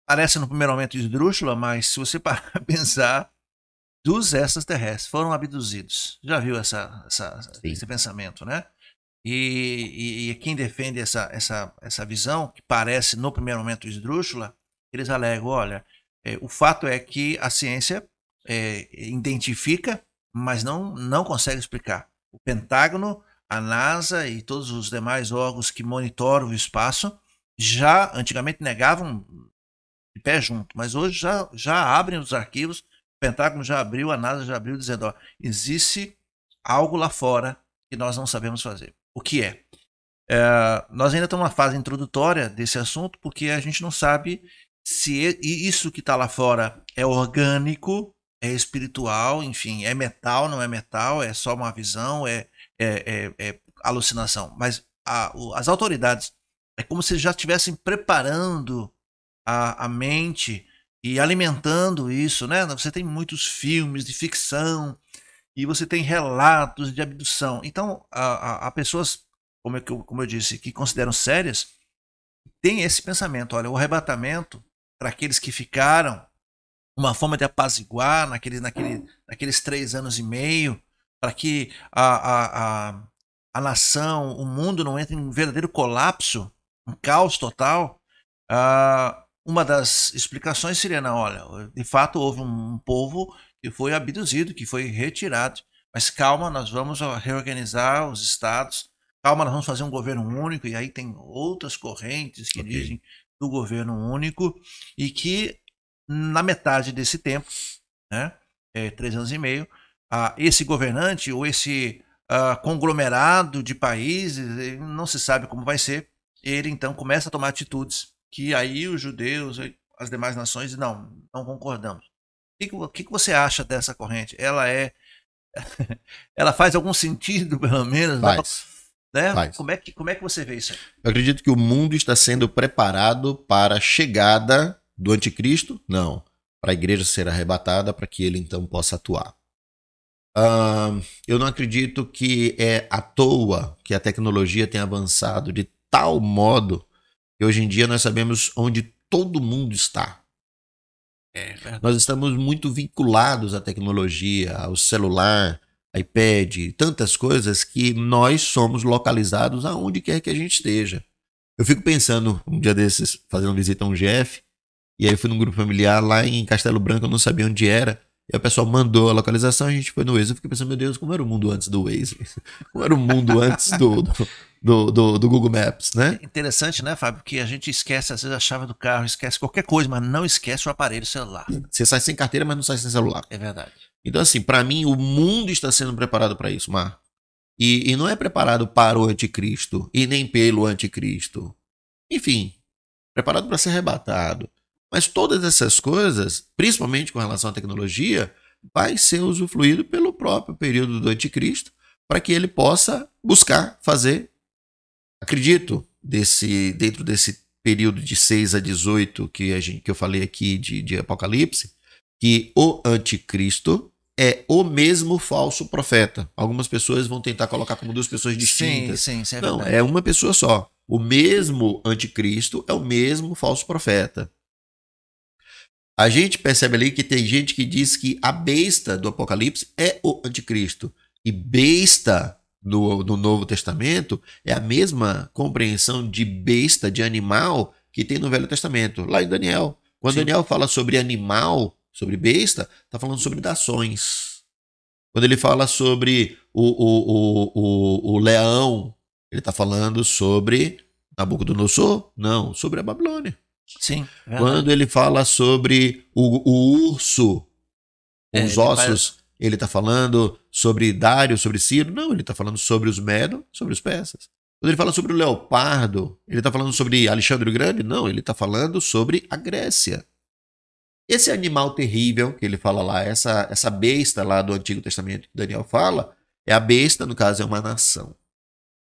Parece no primeiro momento esdrúxula, mas se você parar para pensar, dos extraterrestres, foram abduzidos. Já viu esse pensamento, né? E quem defende essa visão, que parece no primeiro momento esdrúxula, eles alegam, olha, o fato é que a ciência identifica, mas não consegue explicar. O Pentágono, a NASA e todos os demais órgãos que monitoram o espaço já antigamente negavam de pé junto, mas hoje já abrem os arquivos, o Pentágono já abriu, a NASA já abriu, dizendo, ó, existe algo lá fora que nós não sabemos fazer. O que é? Nós ainda estamos numa fase introdutória desse assunto, porque a gente não sabe se isso que está lá fora é orgânico, é espiritual, enfim, é metal, não é metal, é só uma visão, é alucinação. Mas as autoridades é como se já estivessem preparando a mente e alimentando isso, né? Você tem muitos filmes de ficção e você tem relatos de abdução. Então, há pessoas, como eu disse, que consideram sérias, tem esse pensamento, olha, o arrebatamento, para aqueles que ficaram, uma forma de apaziguar naqueles 3 anos e meio, para que a nação, o mundo não entre em um verdadeiro colapso, um caos total. Uma das explicações seria, não, olha, de fato houve um povo que foi abduzido, que foi retirado, mas calma, nós vamos reorganizar os estados, calma, nós vamos fazer um governo único, e aí tem outras correntes que dizem do governo único, e que na metade desse tempo, né, 3 anos e meio, esse governante ou esse conglomerado de países, não se sabe como vai ser, ele então começa a tomar atitudes que aí os judeus, as demais nações, não concordamos. O que você acha dessa corrente? Ela faz algum sentido, pelo menos? Faz. Né? Faz. Como é que você vê isso aí? Eu acredito que o mundo está sendo preparado para a chegada do anticristo? Não. Para a igreja ser arrebatada, para que ele então possa atuar. Eu não acredito que é à toa que a tecnologia tem avançado de tal modo que hoje em dia nós sabemos onde todo mundo está. Nós estamos muito vinculados à tecnologia, ao celular, iPad, tantas coisas que nós somos localizados aonde quer que a gente esteja. Eu fico pensando, um dia desses, fazendo uma visita a um GF, e aí fui num grupo familiar lá em Castelo Branco, eu não sabia onde era, e o pessoal mandou a localização, a gente foi no Waze, eu fiquei pensando, meu Deus, como era o mundo antes do Waze? Como era o mundo antes do Google Maps, né? Interessante, né, Fábio? Porque a gente esquece, às vezes, a chave do carro, esquece qualquer coisa, mas não esquece o aparelho celular. Você sai sem carteira, mas não sai sem celular. É verdade. Então, assim, para mim, o mundo está sendo preparado para isso, Mar. E não é preparado para o anticristo, e nem pelo anticristo. Enfim, preparado para ser arrebatado. Mas todas essas coisas, principalmente com relação à tecnologia, vai ser usufruído pelo próprio período do anticristo, para que ele possa buscar fazer. Acredito, dentro desse período de 6 a 18 que eu falei aqui de Apocalipse, que o anticristo é o mesmo falso profeta. Algumas pessoas vão tentar colocar como 2 pessoas distintas. Sim, é não, verdade. é uma pessoa só. O mesmo anticristo é o mesmo falso profeta. A gente percebe ali que tem gente que diz que a besta do Apocalipse é o anticristo. E besta no Novo Testamento é a mesma compreensão de besta, de animal, que tem no Velho Testamento. Lá em Daniel. Quando Daniel fala sobre animal, sobre besta, está falando sobre nações. Quando ele fala sobre o leão, ele está falando sobre Nabucodonosor? Não, sobre a Babilônia. Sim. Quando ele fala sobre o urso, os ossos, ele está falando sobre Dário, sobre Ciro? Não, ele está falando sobre os Medos, sobre os persas. Quando ele fala sobre o leopardo, ele está falando sobre Alexandre o Grande? Não, ele está falando sobre a Grécia. Esse animal terrível que ele fala lá, essa besta lá do Antigo Testamento que Daniel fala, é a besta, no caso é uma nação.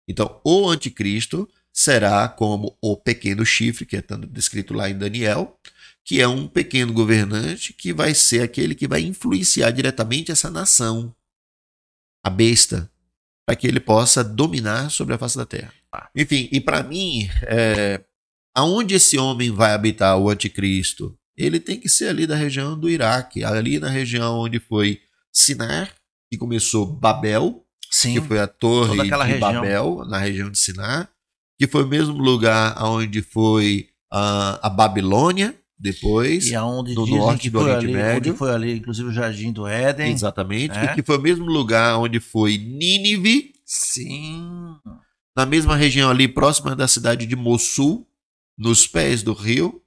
Então, o anticristo será como o pequeno chifre, que é descrito lá em Daniel, que é um pequeno governante que vai ser aquele que vai influenciar diretamente essa nação, a besta, para que ele possa dominar sobre a face da terra. Enfim, e para mim, aonde esse homem vai habitar, o anticristo? Ele tem que ser ali da região do Iraque, ali na região onde foi Sinar, que começou Babel, Sim, que foi a torre de região. Babel, na região de Sinar, que foi o mesmo lugar onde foi a Babilônia, depois, e aonde no norte do Oriente Médio. Onde foi ali, inclusive, o Jardim do Éden. Exatamente, e que foi o mesmo lugar onde foi Nínive. Sim. Na mesma região ali, próxima da cidade de Mossul, nos pés do rio,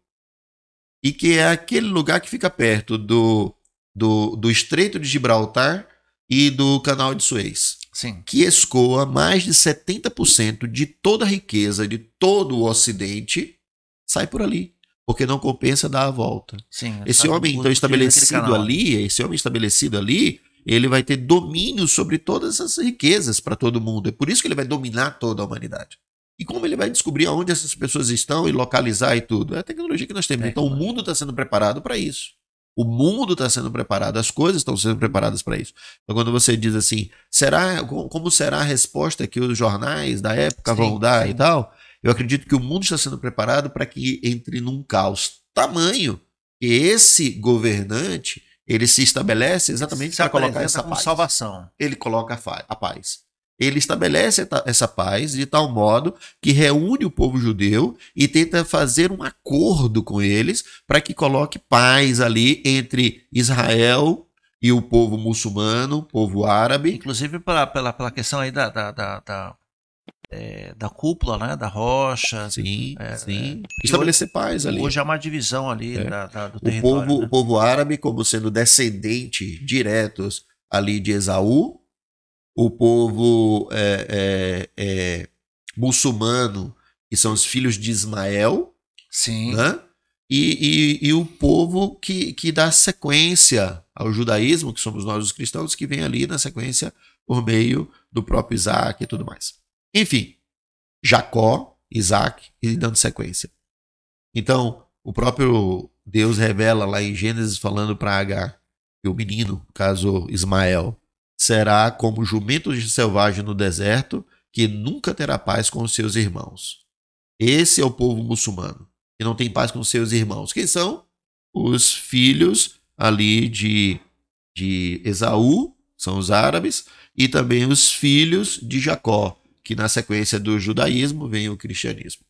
e que é aquele lugar que fica perto do Estreito de Gibraltar e do Canal de Suez. Sim. Que escoa mais de 70% de toda a riqueza de todo o Ocidente, sai por ali, porque não compensa dar a volta. Sim, esse homem então estabelecido ali, ele vai ter domínio sobre todas essas riquezas para todo mundo. É por isso que ele vai dominar toda a humanidade. E como ele vai descobrir aonde essas pessoas estão e localizar e tudo? É a tecnologia que nós temos. Então o mundo está sendo preparado para isso. O mundo está sendo preparado, as coisas estão sendo preparadas para isso. Então, quando você diz assim, como será a resposta que os jornais da época vão dar e tal? Eu acredito que o mundo está sendo preparado para que entre num caos tamanho que esse governante ele se estabelece exatamente para colocar essa paz. Salvação. Ele coloca a paz. Ele estabelece essa paz de tal modo que reúne o povo judeu e tenta fazer um acordo com eles para que coloque paz ali entre Israel e o povo muçulmano, o povo árabe. Inclusive pela questão aí da cúpula, né, da rocha. Sim, sim. Estabelecer paz ali. Hoje há uma divisão ali do território. O povo árabe como sendo descendente diretos ali de Esaú, o povo muçulmano, que são os filhos de Ismael, sim, né? E o povo que dá sequência ao judaísmo, que somos nós os cristãos, que vem ali na sequência por meio do próprio Isaac e tudo mais. Enfim, Jacó, Isaac, e dando sequência. Então, o próprio Deus revela lá em Gênesis, falando para Agar, que o menino, no caso Ismael, será como jumento selvagem no deserto, que nunca terá paz com os seus irmãos. Esse é o povo muçulmano, que não tem paz com os seus irmãos. Quem são? Os filhos ali de Esaú, são os árabes, e também os filhos de Jacó, que na sequência do judaísmo vem o cristianismo.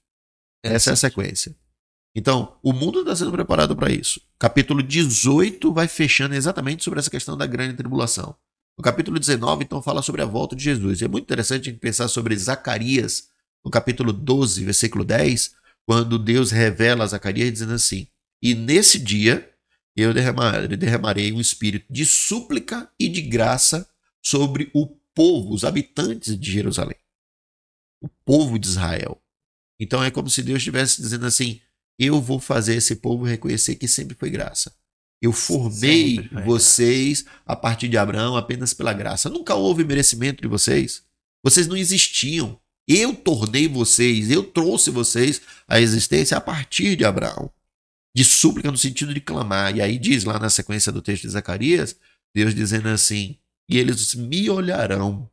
Essa é a sequência. Então, o mundo está sendo preparado para isso. Capítulo 18 vai fechando exatamente sobre essa questão da grande tribulação. O capítulo 19, então, fala sobre a volta de Jesus. E é muito interessante a gente pensar sobre Zacarias, no capítulo 12, versículo 10, quando Deus revela a Zacarias dizendo assim: e nesse dia eu derramarei um espírito de súplica e de graça sobre o povo, os habitantes de Jerusalém, o povo de Israel. Então é como se Deus estivesse dizendo assim: eu vou fazer esse povo reconhecer que sempre foi graça. Eu formei vocês a partir de Abraão apenas pela graça. Nunca houve merecimento de vocês. Vocês não existiam. Eu tornei vocês, eu trouxe vocês à existência a partir de Abraão. De súplica no sentido de clamar. E aí diz lá na sequência do texto de Zacarias, Deus dizendo assim: e eles me olharão.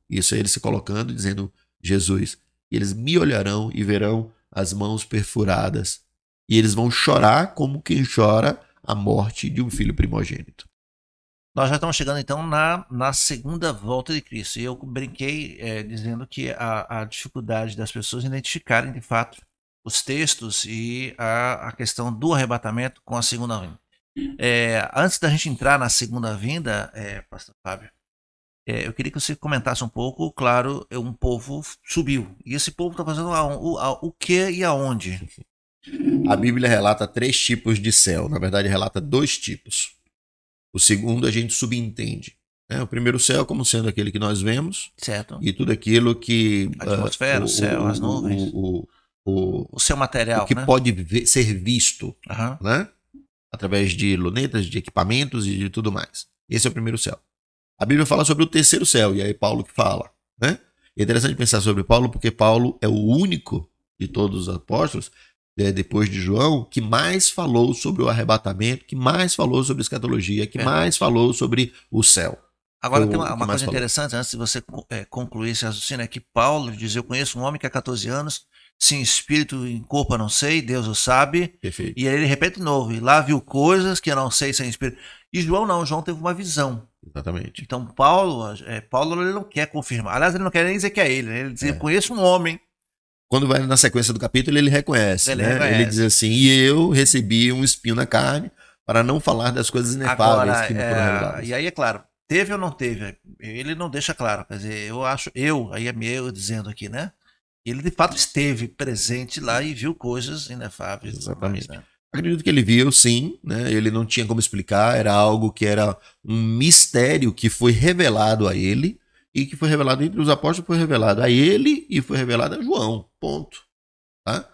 Isso é ele se colocando, dizendo Jesus. E eles me olharão e verão as mãos perfuradas. E eles vão chorar como quem chora a morte de um filho primogênito. Nós já estamos chegando então na segunda volta de Cristo. E eu brinquei dizendo que a dificuldade das pessoas identificarem de fato os textos e a questão do arrebatamento com a segunda vinda. Antes da gente entrar na segunda vinda, pastor Fábio, eu queria que você comentasse um pouco. Claro, um povo subiu. E esse povo está fazendo o que e aonde? A Bíblia relata 3 tipos de céu. Na verdade, relata 2 tipos. O segundo a gente subentende. O primeiro céu como sendo aquele que nós vemos. Certo. E tudo aquilo que... A atmosfera, o céu, as nuvens. O seu material, o que pode ser visto, né? Através de lunetas, de equipamentos e de tudo mais. Esse é o primeiro céu. A Bíblia fala sobre o terceiro céu, e aí Paulo que fala, né? É interessante pensar sobre Paulo, porque Paulo é o único de todos os apóstolos, depois de João, que mais falou sobre o arrebatamento, que mais falou sobre escatologia, que mais falou sobre o céu. Agora tem uma coisa interessante, antes de você concluir esse raciocínio, é que Paulo diz: eu conheço um homem que há 14 anos se em espírito, em corpo eu não sei, Deus o sabe. Perfeito. E aí ele repete de novo, e lá viu coisas que eu não sei se é em espírito. E João não, João teve uma visão. Exatamente. Então Paulo ele não quer confirmar. Aliás, ele não quer nem dizer que é ele, né? Ele diz, eu conheço um homem. Quando vai na sequência do capítulo, ele reconhece, né? Ele diz assim, e eu recebi um espinho na carne para não falar das coisas inefáveis que me foram reveladas. E aí é claro, teve ou não teve? Ele não deixa claro. Quer dizer, aí é meu dizendo aqui, né? Ele de fato esteve presente lá e viu coisas inefáveis. Exatamente. Mais, né? Acredito que ele viu, sim, né? Ele não tinha como explicar, era algo que era um mistério que foi revelado a ele e que foi revelado entre os apóstolos, foi revelado a ele e foi revelado a João, ponto. Tá?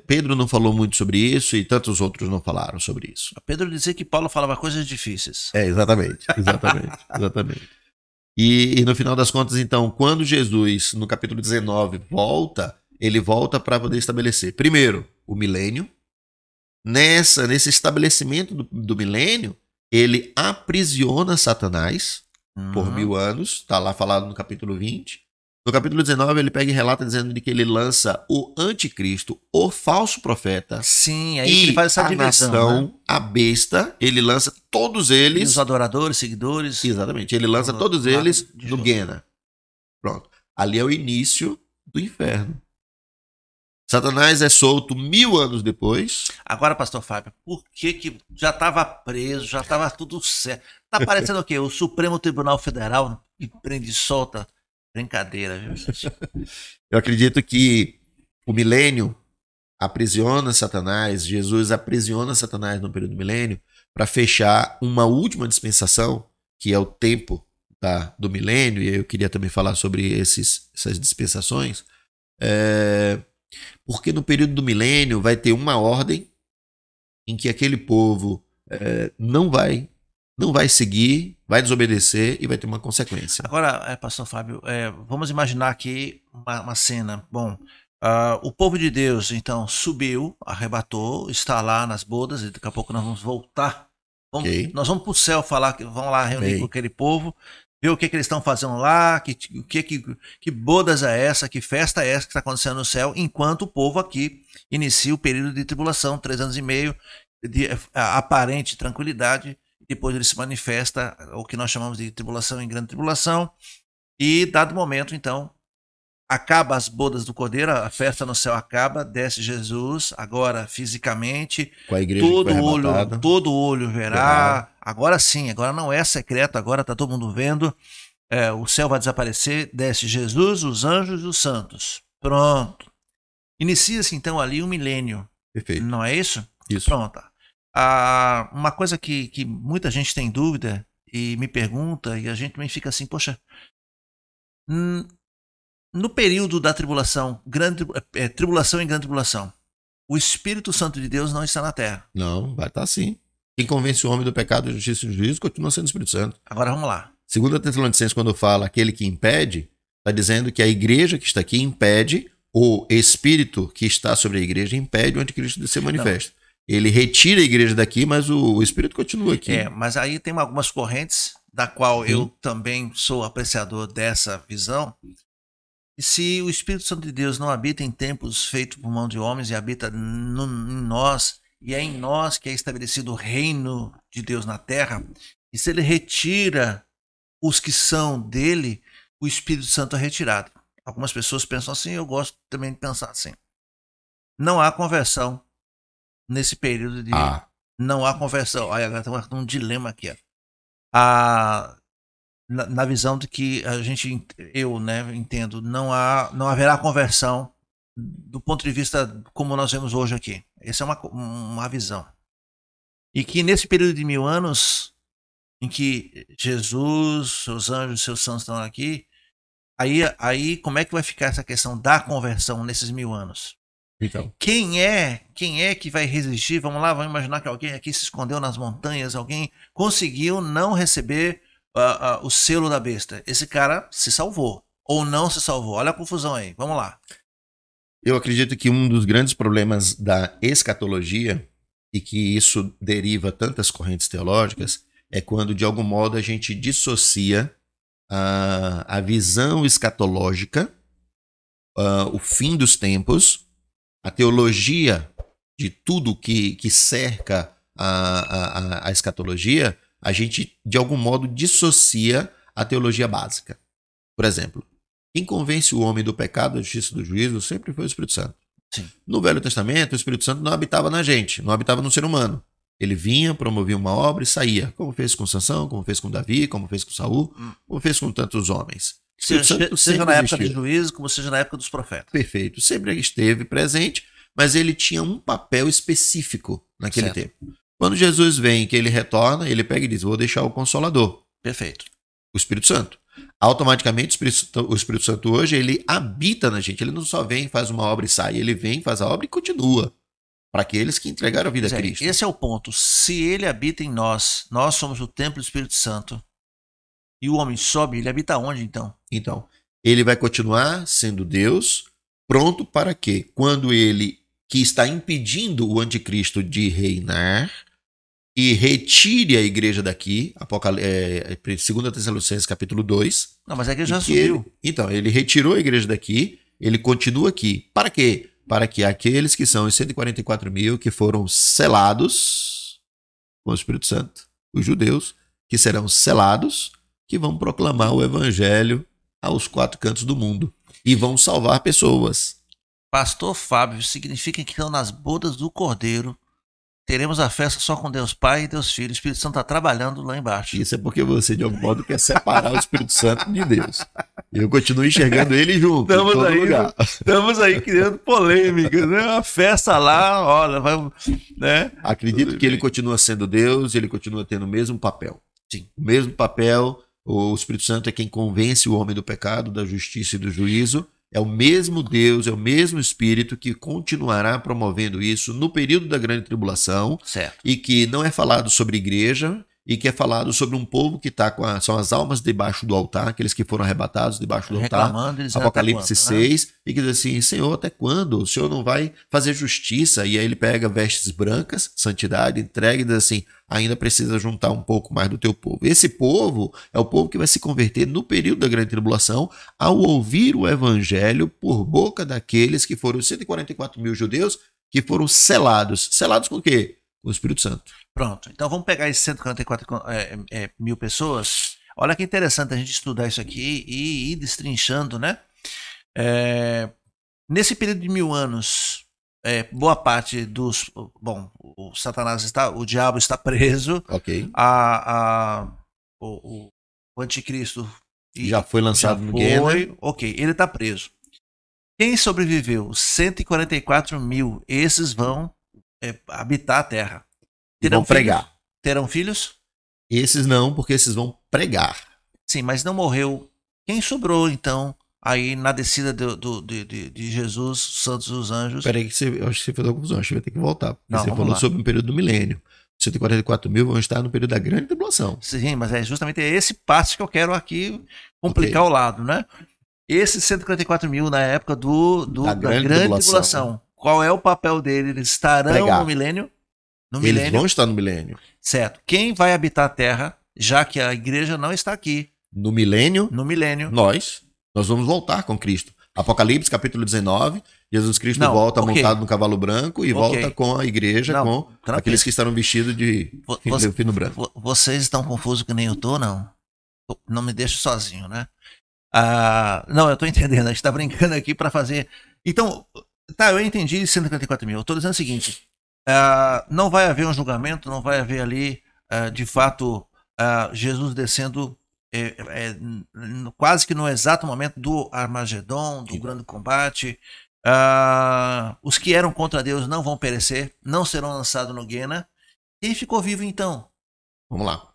Pedro não falou muito sobre isso e tantos outros não falaram sobre isso. Pedro dizia que Paulo falava coisas difíceis. Exatamente. E no final das contas, então, quando Jesus, no capítulo 19, volta, ele volta para poder estabelecer, primeiro, o milênio. Nesse estabelecimento do milênio, ele aprisiona Satanás por 1000 anos, está lá falado no capítulo 20. No capítulo 19, ele pega e relata dizendo que ele lança o anticristo, o falso profeta. Sim, aí ele faz essa divisão, a nação, né? A besta, ele lança todos eles. E os adoradores, seguidores. Exatamente, ele lança todos eles no Guena. Pronto. Ali é o início do inferno. Satanás é solto 1000 anos depois. Agora, pastor Fábio, por que já estava preso, já estava tudo certo? Tá parecendo o quê? O Supremo Tribunal Federal que prende e solta. Brincadeira, viu? Eu acredito que o milênio aprisiona Satanás, Jesus aprisiona Satanás no período do milênio para fechar uma última dispensação, que é o tempo do milênio, e eu queria também falar sobre essas dispensações, porque no período do milênio vai ter uma ordem em que aquele povo não vai seguir, vai desobedecer e vai ter uma consequência. Agora, pastor Fábio, vamos imaginar aqui uma cena. Bom, o povo de Deus, então, subiu, arrebatou, está lá nas bodas, e daqui a pouco nós vamos voltar. Nós vamos para o céu falar, vamos lá reunir com aquele povo, ver o que eles estão fazendo lá, que bodas é essa, que festa é essa que está acontecendo no céu, enquanto o povo aqui inicia o período de tribulação, 3 anos e meio, de aparente tranquilidade. Depois ele se manifesta, o que nós chamamos de tribulação em grande tribulação, e dado momento, então, acaba as bodas do Cordeiro, a festa no céu acaba, desce Jesus, agora fisicamente, com a igreja todo olho verá, agora sim, agora não é secreto, agora está todo mundo vendo, o céu vai desaparecer, desce Jesus, os anjos e os santos, pronto. Inicia-se então ali um milênio. Perfeito. Não é isso? Isso. Pronto. Uma coisa que muita gente tem dúvida e me pergunta, e a gente também fica assim, poxa, no período da tribulação, tribulação e grande tribulação, o Espírito Santo de Deus não está na terra. Não, vai estar sim. Quem convence o homem do pecado, da justiça e do juízo continua sendo o Espírito Santo. Agora vamos lá. 2 Tessalonicenses, quando fala aquele que impede, está dizendo que a igreja que está aqui impede, o Espírito que está sobre a igreja impede o anticristo de ser manifesto. Não. Ele retira a igreja daqui, mas o Espírito continua aqui. Mas aí tem algumas correntes, da qual eu também sou apreciador dessa visão. E se o Espírito Santo de Deus não habita em templos feitos por mão de homens e habita em nós, e é em nós que é estabelecido o reino de Deus na terra, e se ele retira os que são dele, o Espírito Santo é retirado. Algumas pessoas pensam assim, eu gosto também de pensar assim. Não há conversão nesse período de... Não há conversão. Olha, agora tem um dilema aqui. Na visão de que eu entendo, não haverá conversão do ponto de vista como nós vemos hoje aqui. Essa é uma visão. E que nesse período de 1000 anos, em que Jesus, seus anjos, seus santos estão aqui, aí como é que vai ficar essa questão da conversão nesses 1000 anos? Então. Quem é que vai resistir? Vamos lá, vamos imaginar que alguém aqui se escondeu nas montanhas, alguém conseguiu não receber o selo da besta. Esse cara se salvou ou não se salvou. Olha a confusão aí, vamos lá. Eu acredito que um dos grandes problemas da escatologia, e que isso deriva tantas correntes teológicas, é quando de algum modo a gente dissocia a visão escatológica o fim dos tempos, a teologia de tudo que cerca a escatologia, a gente, de algum modo, dissocia a teologia básica. Por exemplo, quem convence o homem do pecado, da justiça e do juízo sempre foi o Espírito Santo. Sim. No Velho Testamento, o Espírito Santo não habitava na gente, não habitava no ser humano. Ele vinha, promovia uma obra e saía, como fez com Sansão, como fez com Davi, como fez com Saul, como fez com tantos homens. Seja na época dos juízes, como seja na época dos profetas. Perfeito, sempre esteve presente, mas ele tinha um papel específico naquele tempo. Quando Jesus vem, que ele retorna, ele pega e diz, vou deixar o Consolador. Perfeito. O Espírito Santo. Automaticamente, o Espírito Santo hoje, ele habita na gente. Ele não só vem, faz uma obra e sai. Ele vem, faz a obra e continua. Para aqueles que entregaram a vida a Cristo. Esse é o ponto. Se ele habita em nós, nós somos o templo do Espírito Santo, e o homem sobe, ele habita onde então? Então, ele vai continuar sendo Deus, pronto para que, quando ele, que está impedindo o anticristo de reinar, e retire a igreja daqui, 2 Tessalonicenses capítulo 2. Não, mas a igreja já subiu. Então, ele retirou a igreja daqui, ele continua aqui. Para quê? Para que aqueles que são os 144 mil que foram selados com o Espírito Santo, os judeus, que serão selados, que vão proclamar o evangelho aos 4 cantos do mundo e vão salvar pessoas. Pastor Fábio, significa que então nas bodas do Cordeiro teremos a festa só com Deus Pai e Deus Filho. O Espírito Santo está trabalhando lá embaixo. Isso é porque você, de algum modo, quer separar o Espírito Santo de Deus. Eu continuo enxergando ele junto. Estamos aí criando polêmicas, né? Uma festa lá, olha, vai, né? Acredito que ele continua sendo Deus, ele continua tendo o mesmo papel. Sim. O mesmo papel, o Espírito Santo é quem convence o homem do pecado, da justiça e do juízo. É o mesmo Deus, é o mesmo Espírito que continuará promovendo isso no período da grande tribulação. Certo. E que não é falado sobre igreja, e que é falado sobre um povo que está são as almas debaixo do altar, aqueles que foram arrebatados debaixo do altar, Apocalipse 6, né? E que diz assim, Senhor, até quando? O Senhor não vai fazer justiça? E aí ele pega vestes brancas, santidade, entrega e diz assim, ainda precisa juntar um pouco mais do teu povo. Esse povo é o povo que vai se converter no período da grande tribulação ao ouvir o evangelho por boca daqueles que foram 144 mil judeus que foram selados. Selados com o quê? Com o Espírito Santo. Pronto, então vamos pegar esses 144 mil pessoas. Olha que interessante a gente estudar isso aqui e ir destrinchando, né? Nesse período de 1000 anos, boa parte dos... Bom, o diabo está preso. Ok. O anticristo... Já foi lançado no Guiana. Ok, ele está preso. Quem sobreviveu? Os 144 mil, esses vão habitar a terra. Vão pregar. Terão filhos? Esses não, porque esses vão pregar. Sim, mas não morreu. Quem sobrou, então, aí na descida de Jesus, santos e os anjos? Peraí, eu acho que você fez uma confusão. Acho que vai ter que voltar. Não, você falou sobre um período do milênio. 144 mil vão estar no período da grande tribulação. Sim, mas é justamente esse passo que eu quero aqui complicar o lado, né? Esses 144 mil na época da grande tribulação. Qual é o papel dele? Eles estarão no milênio? Eles vão estar no milênio. Certo. Quem vai habitar a terra, já que a igreja não está aqui? No milênio. Nós vamos voltar com Cristo. Apocalipse, capítulo 19. Jesus Cristo volta montado no cavalo branco e volta com a igreja, com aqueles que estarão vestidos de fino branco. Vocês estão confusos que nem eu tô, não? Não me deixe sozinho, né? Não, eu tô entendendo. A gente tá brincando aqui para fazer... Então, eu entendi 144 mil. Eu tô dizendo o seguinte... não vai haver um julgamento, não vai haver ali, de fato, Jesus descendo quase que no exato momento do Armagedon, do grande combate. Os que eram contra Deus não vão perecer, não serão lançados no Guiana. Quem ficou vivo então? Vamos lá.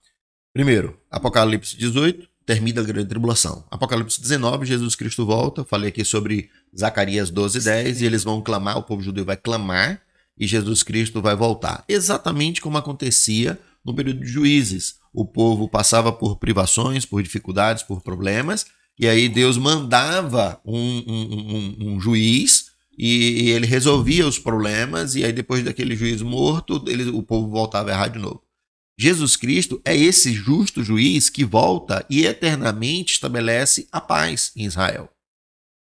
Primeiro, Apocalipse 18, termina a grande tribulação. Apocalipse 19, Jesus Cristo volta. Falei aqui sobre Zacarias 12, 10, e eles vão clamar, o povo judeu vai clamar, e Jesus Cristo vai voltar. Exatamente como acontecia no período de Juízes. O povo passava por privações, por dificuldades, por problemas, e aí Deus mandava um juiz e ele resolvia os problemas, e aí depois daquele juiz morto, o povo voltava a errar de novo. Jesus Cristo é esse justo juiz que volta e eternamente estabelece a paz em Israel.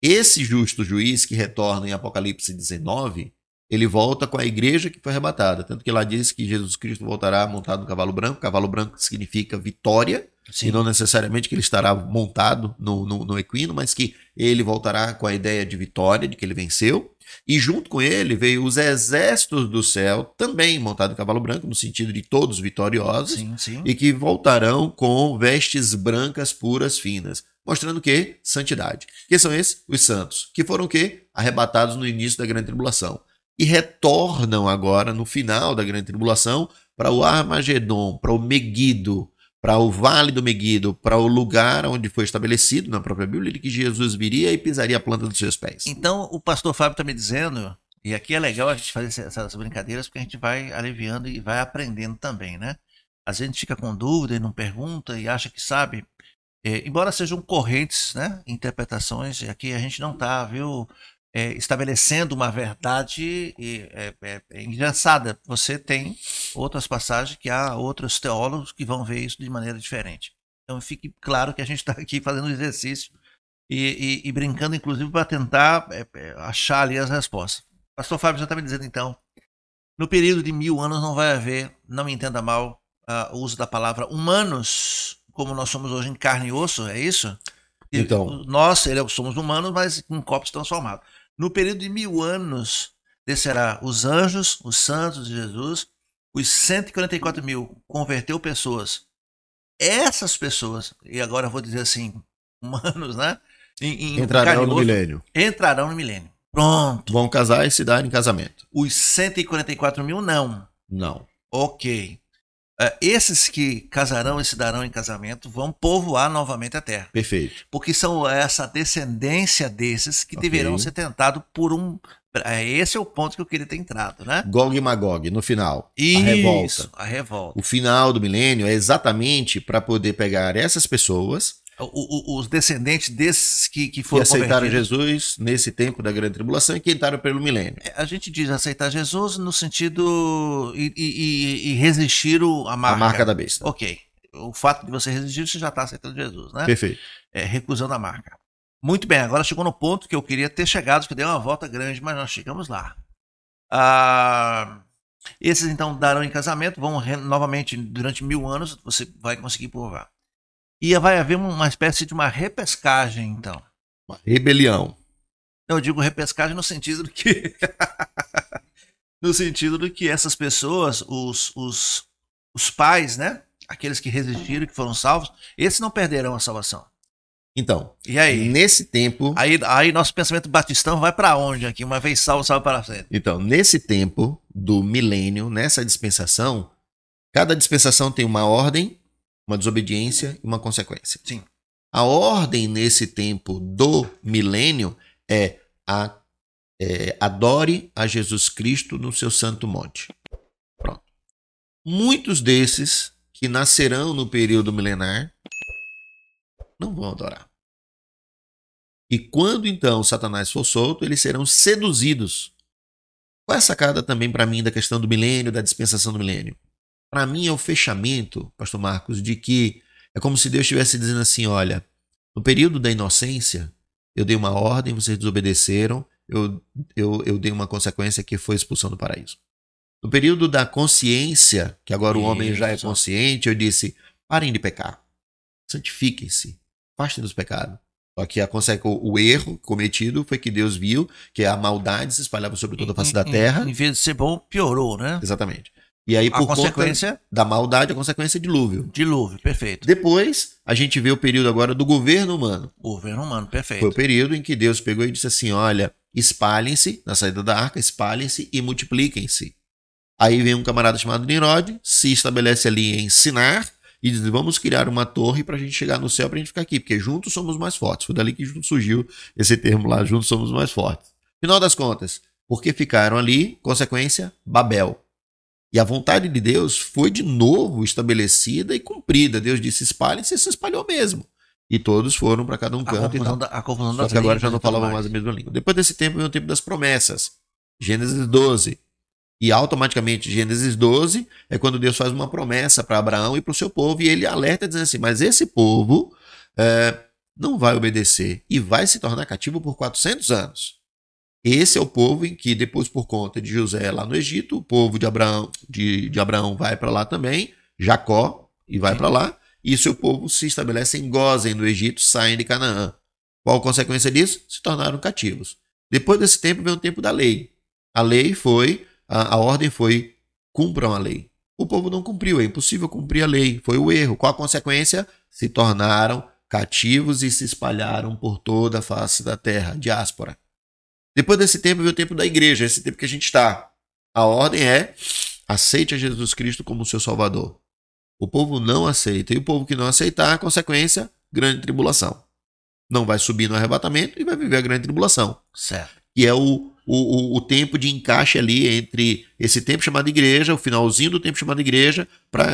Esse justo juiz que retorna em Apocalipse 19, ele volta com a igreja que foi arrebatada. Tanto que lá diz que Jesus Cristo voltará montado no cavalo branco. Cavalo branco significa vitória. Sim. E não necessariamente que ele estará montado no equino, mas que ele voltará com a ideia de vitória, de que ele venceu. E junto com ele veio os exércitos do céu, também montados em cavalo branco, no sentido de todos vitoriosos, sim, sim. E que voltarão com vestes brancas, puras, finas. Mostrando o quê? Santidade. Quem são esses? Os santos. Que foram o quê? Arrebatados no início da grande tribulação. E retornam agora, no final da grande tribulação, para o Armagedon, para o Meguido, para o Vale do Meguido, para o lugar onde foi estabelecido na própria Bíblia, de que Jesus viria e pisaria a planta dos seus pés. Então, o pastor Fábio está me dizendo, e aqui é legal a gente fazer essas brincadeiras, porque a gente vai aliviando e vai aprendendo também, né? Às vezes a gente fica com dúvida e não pergunta e acha que sabe. Embora sejam correntes, né, interpretações, aqui a gente não está, viu, estabelecendo uma verdade engraçada. Você tem outras passagens que há outros teólogos que vão ver isso de maneira diferente. Então fique claro que a gente está aqui fazendo um exercício e brincando, inclusive, para tentar achar ali as respostas. Pastor Fábio já está me dizendo, então, no período de 1000 anos não vai haver, não me entenda mal, o uso da palavra humanos, como nós somos hoje em carne e osso, é isso? Então, nós somos humanos, mas em corpos transformados. No período de 1000 anos, descerá os anjos, os santos de Jesus, os 144 mil converteu pessoas. Essas pessoas, e agora eu vou dizer assim, humanos, né? Entrarão no milênio. Entrarão no milênio. Pronto. Vão casar e se dar em casamento. Os 144 mil, não. Não. Ok. Esses que casarão e se darão em casamento vão povoar novamente a terra. Perfeito. Porque são essa descendência desses que deverão ser tentados por um... Esse é o ponto que eu queria ter entrado, né? Gog e Magog, no final. Isso, a revolta. O final do milênio é exatamente para poder pegar essas pessoas... Os descendentes desses que foram aceitaram Jesus nesse tempo da grande tribulação e que entraram pelo milênio. A gente diz aceitar Jesus no sentido e resistir a marca da besta. Ok. O fato de você resistir, você já está aceitando Jesus, né? Perfeito. Recusando a marca. Muito bem, agora chegou no ponto que eu queria ter chegado, que deu uma volta grande, mas nós chegamos lá. Esses então darão em casamento, vão novamente durante 1000 anos, você vai conseguir provar. E vai haver uma espécie de uma repescagem, então. Uma rebelião. Eu digo repescagem no sentido de que... no sentido de que essas pessoas, os pais, né? Aqueles que resistiram, que foram salvos, esses não perderão a salvação. Então, e aí? Nesse tempo... Aí nosso pensamento batistão vai para onde aqui? Uma vez salvo, salvo para sempre. Então, nesse tempo do milênio, nessa dispensação, cada dispensação tem uma ordem, uma desobediência e uma consequência. Sim. A ordem nesse tempo do milênio é adore a Jesus Cristo no seu santo monte. Pronto. Muitos desses que nascerão no período milenar não vão adorar. E quando então Satanás for solto, eles serão seduzidos. Qual é a sacada também para mim da questão do milênio, da dispensação do milênio? Para mim é o fechamento, pastor Marcos, de que é como se Deus estivesse dizendo assim, olha, no período da inocência, eu dei uma ordem, vocês desobedeceram, eu dei uma consequência que foi expulsão do paraíso. No período da consciência, que agora o homem já é consciente, eu disse, parem de pecar, santifiquem-se, afastem dos pecados. Só que o erro cometido foi que Deus viu que a maldade se espalhava sobre toda a face da terra. Em vez de ser bom, piorou, né? Exatamente. E aí, por consequência da maldade, a consequência é dilúvio. Dilúvio, perfeito. Depois, a gente vê o período agora do governo humano. Governo humano, perfeito. Foi o período em que Deus pegou e disse assim, olha, espalhem-se, na saída da arca, espalhem-se e multipliquem-se. Aí vem um camarada chamado Nimrod, se estabelece ali em Sinar e diz, vamos criar uma torre para a gente chegar no céu, para a gente ficar aqui, porque juntos somos mais fortes. Foi dali que surgiu esse termo lá, juntos somos mais fortes. Final das contas, porque ficaram ali, consequência, Babel. E a vontade de Deus foi de novo estabelecida e cumprida. Deus disse, espalhem-se, e se espalhou mesmo. E todos foram para cada um canto. A confusão das Só que agora já não falavam mais a mesma língua. Depois desse tempo vem o tempo das promessas. Gênesis 12. E automaticamente, Gênesis 12 é quando Deus faz uma promessa para Abraão e para o seu povo. E ele alerta dizendo assim, mas esse povo não vai obedecer e vai se tornar cativo por 400 anos. Esse é o povo em que depois, por conta de José lá no Egito, o povo de Abraão vai para lá também, Jacó, e vai para lá, e seu povo se estabelece em Gósen, no Egito, saem de Canaã. Qual a consequência disso? Se tornaram cativos. Depois desse tempo vem o tempo da lei. A lei foi, a ordem foi, cumpram a lei. O povo não cumpriu, é impossível cumprir a lei, foi o erro. Qual a consequência? Se tornaram cativos e se espalharam por toda a face da terra, diáspora. Depois desse tempo vem o tempo da igreja, esse tempo que a gente está. A ordem é, aceite a Jesus Cristo como seu Salvador. O povo não aceita, e o povo que não aceitar, a consequência, grande tribulação. Não vai subir no arrebatamento e vai viver a grande tribulação. Certo. Que é o tempo de encaixe ali entre esse tempo chamado igreja, o finalzinho do tempo chamado igreja,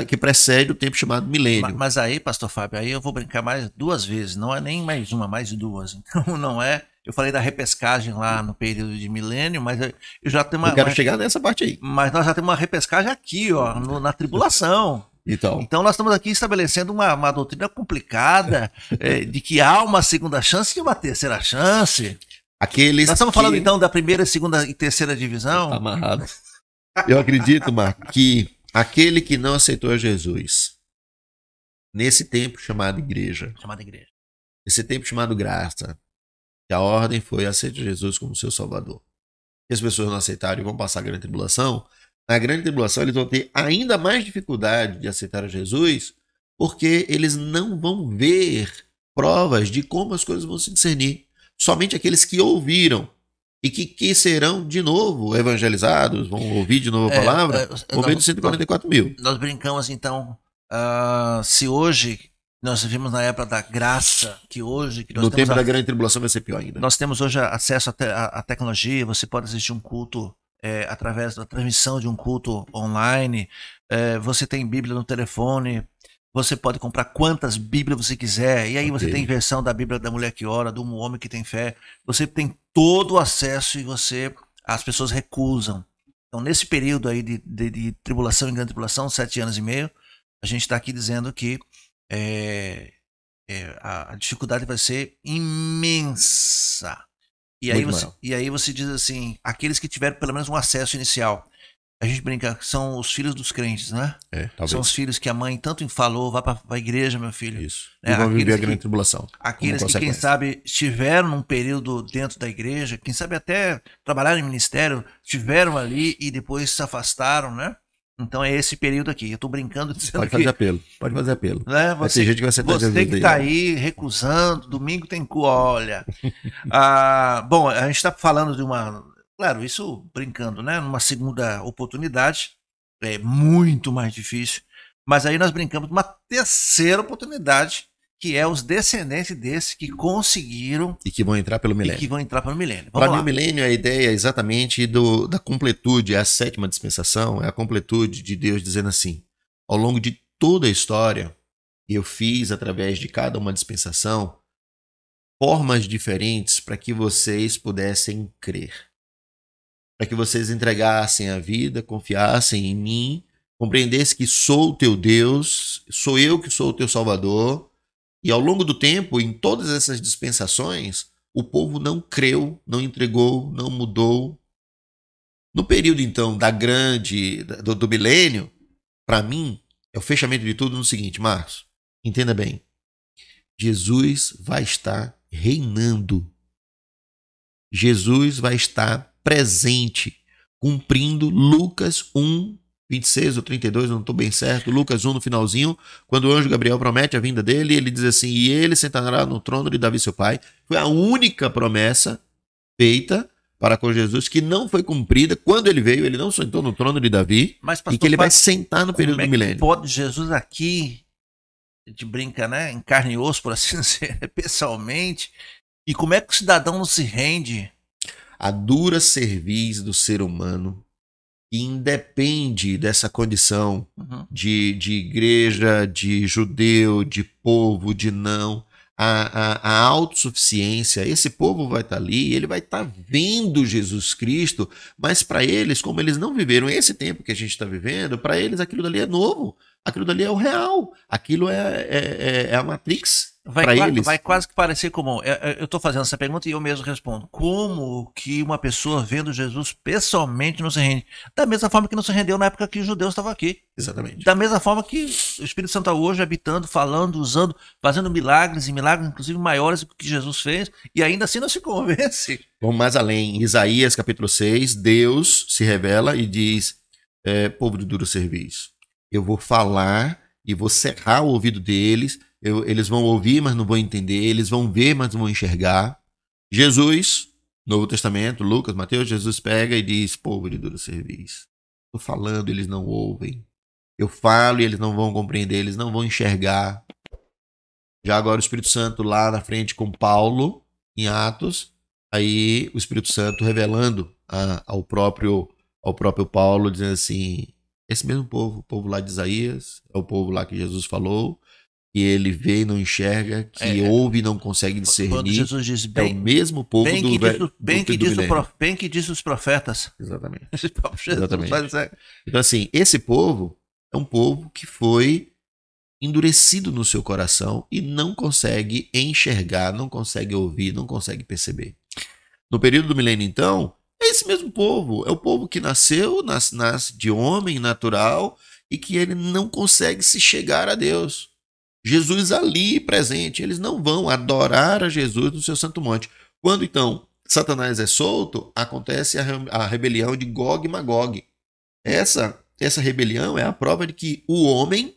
que precede o tempo chamado milênio. Mas aí, pastor Fábio, aí eu vou brincar mais 2 vezes, não é nem mais uma, mais 2. Então não é, eu falei da repescagem lá no período de milênio, mas eu já tenho uma... Eu quero chegar nessa parte aí. Mas nós já temos uma repescagem aqui, ó, na tribulação. Então nós estamos aqui estabelecendo uma doutrina complicada de que há uma segunda chance e uma terceira chance. Nós estamos falando então da primeira, segunda e terceira divisão? Tá amarrado. Eu acredito, Marco, que aquele que não aceitou Jesus nesse tempo chamado igreja, nesse tempo chamado graça, que a ordem foi aceite Jesus como seu Salvador. Se as pessoas não aceitarem e vão passar a grande tribulação, na grande tribulação eles vão ter ainda mais dificuldade de aceitar a Jesus, porque eles não vão ver provas de como as coisas vão se discernir. Somente aqueles que ouviram e que serão de novo evangelizados, vão ouvir de novo a palavra, vão ver de 144 mil. Nós brincamos então, se hoje nós vivemos na época da graça, que hoje... Que nós no tempo da grande tribulação vai ser pior ainda. Nós temos hoje acesso à tecnologia, você pode assistir um culto através da transmissão de um culto online, você tem Bíblia no telefone, você pode comprar quantas Bíblias você quiser, e aí você tem versão da Bíblia da mulher que ora, do homem que tem fé, você tem todo o acesso e as pessoas recusam. Então nesse período aí de tribulação e grande tribulação, 7 anos e meio, a gente está aqui dizendo que a dificuldade vai ser imensa. E aí você diz assim, aqueles que tiveram pelo menos um acesso inicial, a gente brinca, são os filhos dos crentes, né? São os filhos que a mãe tanto falou, vá para a igreja, meu filho. Isso. E vão viver a grande tribulação. Aqueles que, quem sabe, estiveram num período dentro da igreja, quem sabe até trabalharam em ministério, estiveram ali e depois se afastaram, né? Então é esse período aqui. Eu estou brincando dizendo pode fazer apelo. Né? Você, gente que vai você que está aí recusando, domingo tem cu, olha. Bom, a gente está falando de uma... Claro, isso brincando, né? Numa segunda oportunidade, é muito mais difícil. Mas aí nós brincamos de uma terceira oportunidade, que é os descendentes desses que conseguiram... E que vão entrar pelo milênio. Para mim, o milênio, a ideia é exatamente da completude, é a 7ª dispensação, é a completude de Deus dizendo assim, ao longo de toda a história, eu fiz, através de cada uma dispensação, formas diferentes para que vocês pudessem crer. Para que vocês entregassem a vida, confiassem em mim, compreendessem que sou o teu Deus, sou eu que sou o teu Salvador. E ao longo do tempo, em todas essas dispensações, o povo não creu, não entregou, não mudou. No período, então, do milênio, para mim, é o fechamento de tudo no seguinte, Marcos, entenda bem, Jesus vai estar reinando. Jesus vai estar presente, cumprindo Lucas 1, 26 ou 32, não estou bem certo, Lucas 1 no finalzinho, quando o anjo Gabriel promete a vinda dele, ele diz assim, e ele sentará no trono de Davi seu pai. Foi a única promessa feita para com Jesus que não foi cumprida. Quando ele veio, ele não sentou no trono de Davi, mas, pastor, e que ele vai sentar no período do milênio. Pode Jesus aqui, a gente brinca, né, em carne e osso, por assim dizer, pessoalmente, e como é que o cidadão não se rende? A dura cerviz do ser humano, que independe dessa condição de igreja, de judeu, de povo, de não, a autossuficiência, esse povo vai estar ali, ele vai estar vendo Jesus Cristo, mas para eles, como eles não viveram esse tempo que a gente está vivendo, para eles aquilo dali é novo, aquilo dali é o real, aquilo é a Matrix, para eles. Vai quase que parecer comum. Eu estou fazendo essa pergunta e eu mesmo respondo. Como que uma pessoa vendo Jesus pessoalmente não se rende? Da mesma forma que não se rendeu na época que os judeus estavam aqui. Exatamente. Da mesma forma que o Espírito Santo está hoje habitando, falando, usando, fazendo milagres, e milagres inclusive maiores do que Jesus fez, e ainda assim não se convence. Vamos mais além. Em Isaías capítulo 6, Deus se revela e diz, povo de duro serviço, eu vou falar e vou cerrar o ouvido deles, eles vão ouvir, mas não vão entender, eles vão ver, mas não vão enxergar. Jesus, Novo Testamento, Lucas, Mateus, Jesus pega e diz, povo de duro serviço, estou falando, eles não ouvem. Eu falo e eles não vão compreender, eles não vão enxergar. Já agora o Espírito Santo lá na frente com Paulo, em Atos, aí o Espírito Santo revelando ao próprio Paulo, dizendo assim, esse mesmo povo, o povo lá de Isaías, é o povo lá que Jesus falou, que ele vê e não enxerga, que ouve e não consegue discernir. Quando Jesus diz, bem, é o mesmo povo bem que diz os profetas. Exatamente. Exatamente. Então assim, esse povo é um povo que foi endurecido no seu coração e não consegue enxergar, não consegue ouvir, não consegue perceber. No período do milênio, então, é esse mesmo povo. É o povo que nasceu, nasce de homem natural e que ele não consegue se chegar a Deus. Jesus ali presente, eles não vão adorar a Jesus no seu santo monte. Quando, então, Satanás é solto, acontece a rebelião de Gog e Magog. Essa rebelião é a prova de que o homem,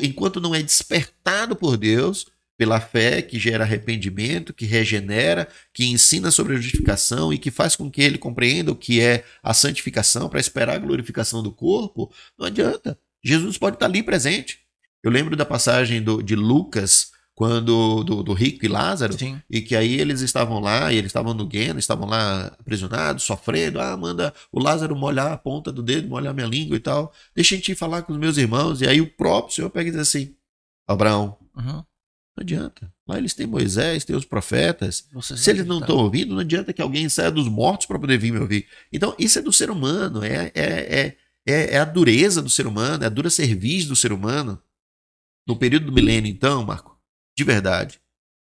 enquanto não é despertado por Deus, pela fé que gera arrependimento, que regenera, que ensina sobre a justificação e que faz com que ele compreenda o que é a santificação para esperar a glorificação do corpo, não adianta. Jesus pode estar ali presente. Eu lembro da passagem de Lucas, quando do rico e Lázaro, sim, e que aí eles estavam lá, e eles estavam no Gueno, estavam lá aprisionados, sofrendo, manda o Lázaro molhar a ponta do dedo, molhar minha língua e tal, deixa a gente ir falar com os meus irmãos, e aí o próprio Senhor pega e diz assim, Abraão, não adianta, lá eles têm Moisés, têm os profetas, se eles não estão ouvindo, não adianta que alguém saia dos mortos para poder vir me ouvir. Então isso é do ser humano, é a dureza do ser humano, é a dura cerviz do ser humano. No período do milênio, então, Marco, de verdade,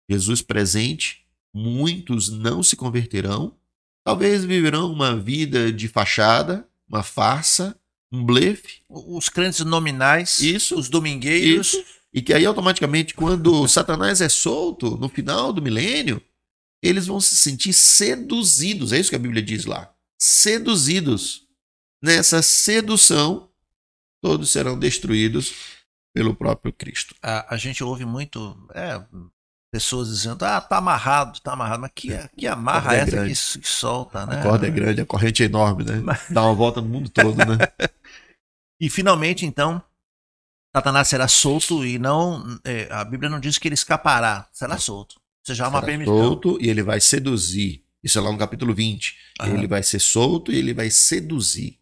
Jesus presente, muitos não se converterão, talvez viverão uma vida de fachada, uma farsa, um blefe. Os crentes nominais, isso, os domingueiros. Isso, e que aí automaticamente, quando Satanás é solto, no final do milênio, eles vão se sentir seduzidos, é isso que a Bíblia diz lá, seduzidos. Nessa sedução, todos serão destruídos pelo próprio Cristo. A gente ouve muito pessoas dizendo, tá amarrado, mas que amarra é essa que solta, né? A corda é grande, a corrente é enorme, né? Dá uma volta no mundo todo, né? E finalmente, então, Satanás será solto e não, a Bíblia não diz que ele escapará, será solto. Ou seja, há uma permissão. Solto e ele vai seduzir. Isso é lá no capítulo 20. Ele vai ser solto e ele vai seduzir.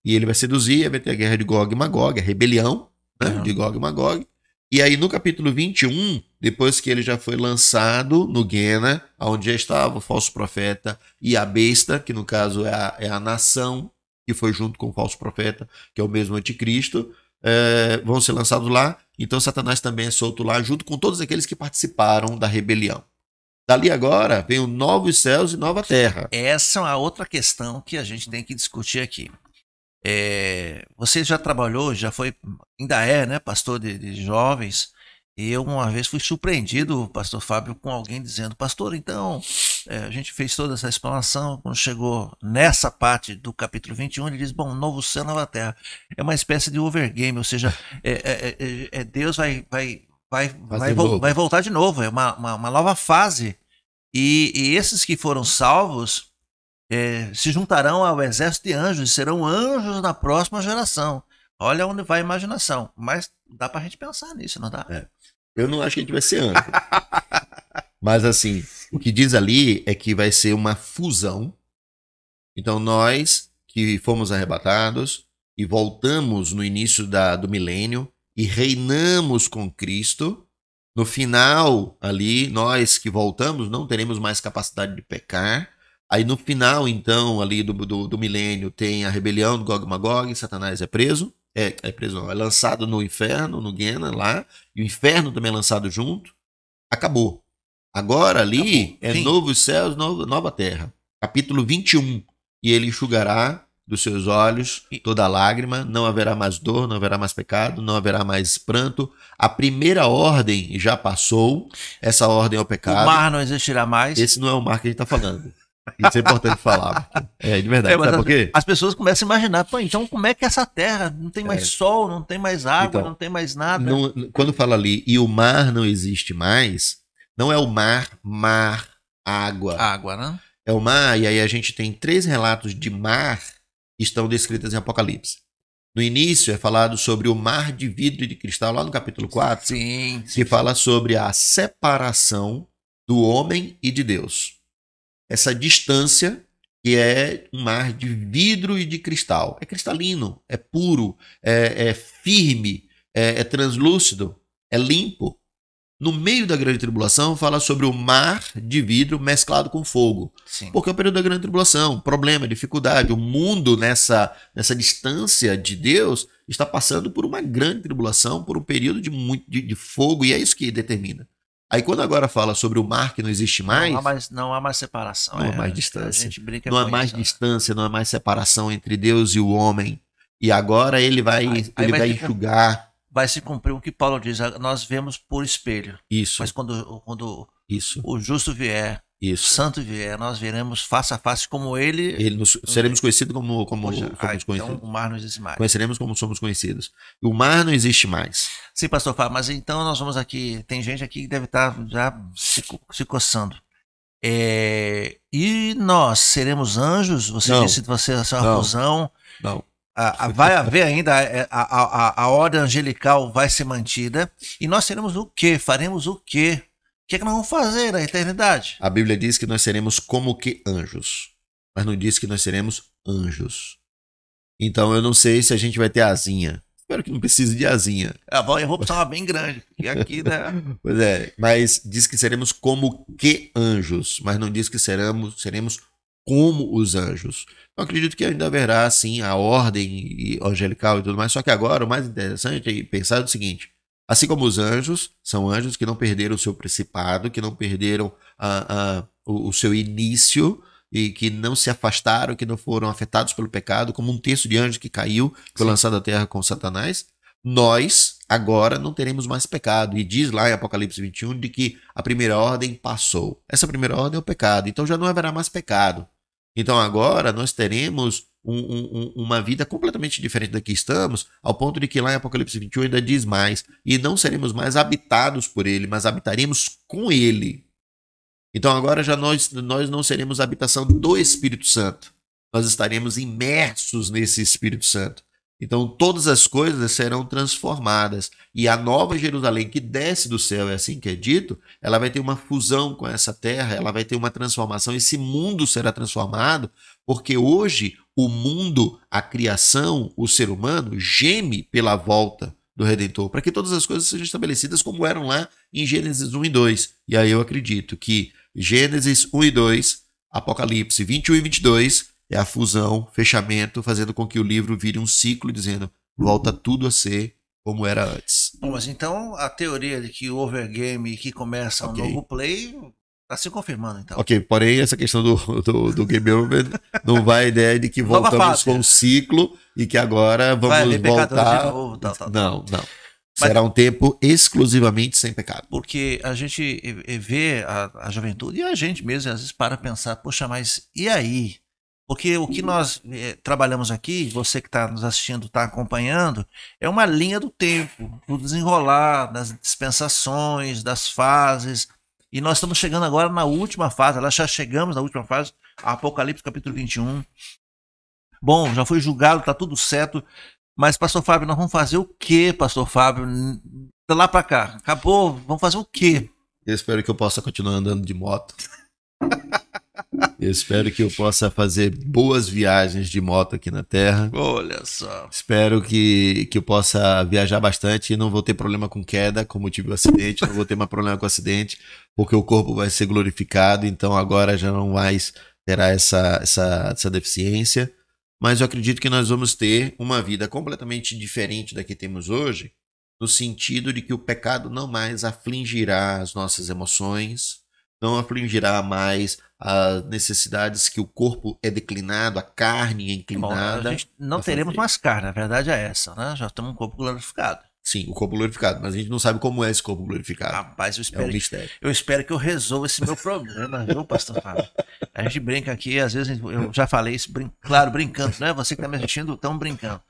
E ele vai seduzir e vai ter a guerra de Gog e Magog, a rebelião, né, de Gog e Magog. E aí no capítulo 21, depois que ele já foi lançado no Guena, onde já estava o falso profeta e a besta, que no caso é a nação que foi junto com o falso profeta, que é o mesmo anticristo, vão ser lançados lá. Então Satanás também é solto lá, junto com todos aqueles que participaram da rebelião. Dali agora vem o novos céus e nova terra. Essa é uma outra questão que a gente tem que discutir aqui. Você já trabalhou, ainda é, né, pastor de jovens, e eu uma vez fui surpreendido, pastor Fábio, com alguém dizendo, pastor, então, a gente fez toda essa explanação, quando chegou nessa parte do capítulo 21, ele diz, bom, novo céu, nova terra, é uma espécie de overgame, ou seja, Deus vai voltar de novo, é uma nova fase, e esses que foram salvos, se juntarão ao exército de anjos e serão anjos na próxima geração. Olha onde vai a imaginação. Mas dá pra gente pensar nisso, não dá? Eu não acho que a gente vai ser anjo. Mas assim, o que diz ali é que vai ser uma fusão. Então nós que fomos arrebatados e voltamos no início do milênio e reinamos com Cristo, no final ali, nós que voltamos não teremos mais capacidade de pecar. Aí no final, então, ali do milênio, tem a rebelião do Gog e Magog, Satanás é preso, é lançado no inferno, no Guena, lá, e o inferno também é lançado junto, acabou. Agora ali é Sim. novos céus, nova terra. Capítulo 21. E ele enxugará dos seus olhos toda lágrima, não haverá mais dor, não haverá mais pecado, não haverá mais pranto. A primeira ordem já passou, essa ordem é o pecado. O mar não existirá mais. Esse não é o mar que a gente está falando. Isso é importante falar. É, de verdade. Sabe por quê? As pessoas começam a imaginar, pô, então como é que essa terra não tem mais sol, não tem mais água, Então, não tem mais nada? Quando fala ali, e o mar não existe mais, não é o mar, água. Água, né? É o mar, e aí a gente tem 3 relatos de mar que estão descritos em Apocalipse. No início é falado sobre o mar de vidro e de cristal, lá no capítulo 4, sim. que fala sobre a separação do homem e de Deus. Essa distância que é um mar de vidro e de cristal. É cristalino, é puro, é firme, é translúcido, é limpo. No meio da grande tribulação fala sobre o mar de vidro mesclado com fogo. Sim. Porque é o período da grande tribulação, problema, dificuldade. O mundo nessa distância de Deus está passando por uma grande tribulação, por um período de fogo, e é isso que determina. Aí quando agora fala sobre o mar que não existe mais... Não há mais separação. Não há mais distância. A gente brinca não há com mais isso, distância, não há mais separação entre Deus e o homem. E agora ele vai enxugar... Vai se cumprir o que Paulo diz, nós vemos por espelho. Isso. Mas quando isso. o justo vier, o santo vier, nós veremos face a face como ele... seremos conhecidos como fomos então conhecidos. O mar não existe mais. Conheceremos como somos conhecidos. O mar não existe mais. Sim, pastor Fábio, mas então nós vamos aqui... Tem gente aqui que deve estar já se coçando. E nós seremos anjos? Você disse que você é uma fusão. Não. Vai haver ainda a ordem angelical vai ser mantida. E nós seremos o quê? Faremos o quê? O que é que nós vamos fazer na eternidade? A Bíblia diz que nós seremos como que anjos, mas não diz que nós seremos anjos. Então eu não sei se a gente vai ter asinha. Espero que não precise de asinha. A roupa é bem grande. E aqui, né? Pois é, mas diz que seremos como que anjos, mas não diz que seremos como os anjos. Eu acredito que ainda haverá, sim, a ordem angelical e tudo mais, só que agora o mais interessante é pensar o seguinte: assim como os anjos, são anjos que não perderam o seu principado, que não perderam o seu início e que não se afastaram, que não foram afetados pelo pecado, como um terço de anjo que caiu, foi lançado à terra com Satanás. Nós agora não teremos mais pecado. E diz lá em Apocalipse 21 de que a primeira ordem passou. Essa primeira ordem é o pecado, então já não haverá mais pecado. Então agora nós teremos uma vida completamente diferente da que estamos, ao ponto de que lá em Apocalipse 21 ainda diz mais, e não seremos mais habitados por ele, mas habitaremos com ele. Então agora já nós não seremos a habitação do Espírito Santo, nós estaremos imersos nesse Espírito Santo. Então todas as coisas serão transformadas, e a nova Jerusalém que desce do céu, é assim que é dito, ela vai ter uma fusão com essa terra, ela vai ter uma transformação, esse mundo será transformado, porque hoje o mundo, a criação, o ser humano geme pela volta do Redentor, para que todas as coisas sejam estabelecidas como eram lá em Gênesis 1 e 2. E aí eu acredito que Gênesis 1 e 2, Apocalipse 21 e 22, é a fusão, fechamento, fazendo com que o livro vire um ciclo, dizendo, volta tudo a ser como era antes. Bom, mas então a teoria de que o overgame que começa um novo play está se confirmando, então. Ok, porém essa questão do game over não vai a ideia de que voltamos com um ciclo e que agora vamos voltar. De novo, Não. Será um tempo exclusivamente sem pecado. Porque a gente vê a juventude e a gente mesmo às vezes para pensar, poxa, mas e aí? Porque o que nós trabalhamos aqui, você que está nos assistindo, está acompanhando, é uma linha do tempo, do desenrolar, das dispensações, das fases. E nós estamos chegando agora na última fase, nós já chegamos na última fase, Apocalipse capítulo 21. Bom, já foi julgado, está tudo certo. Mas, pastor Fábio, nós vamos fazer o quê, pastor Fábio? De lá para cá, acabou, vamos fazer o quê? Eu espero que eu possa continuar andando de moto. Eu espero que eu possa fazer boas viagens de moto aqui na Terra. Olha só. Espero que eu possa viajar bastante e não vou ter problema com queda, como tive o acidente. Não vou ter mais problema com acidente, porque o corpo vai ser glorificado. Então agora já não mais terá essa deficiência. Mas eu acredito que nós vamos ter uma vida completamente diferente da que temos hoje, no sentido de que o pecado não mais afligirá as nossas emoções, não afligirá mais as necessidades que o corpo é declinado, a carne é inclinada. Bom, a gente não teremos mais carne, a verdade é essa, né? Já temos um corpo glorificado. Sim, o corpo glorificado, mas a gente não sabe como é esse corpo glorificado. Rapaz, é um mistério. Eu espero que eu resolva esse meu problema, viu, pastor Fábio? A gente brinca aqui, às vezes, eu já falei isso, claro, brincando, né? Você que está me assistindo, estamos brincando.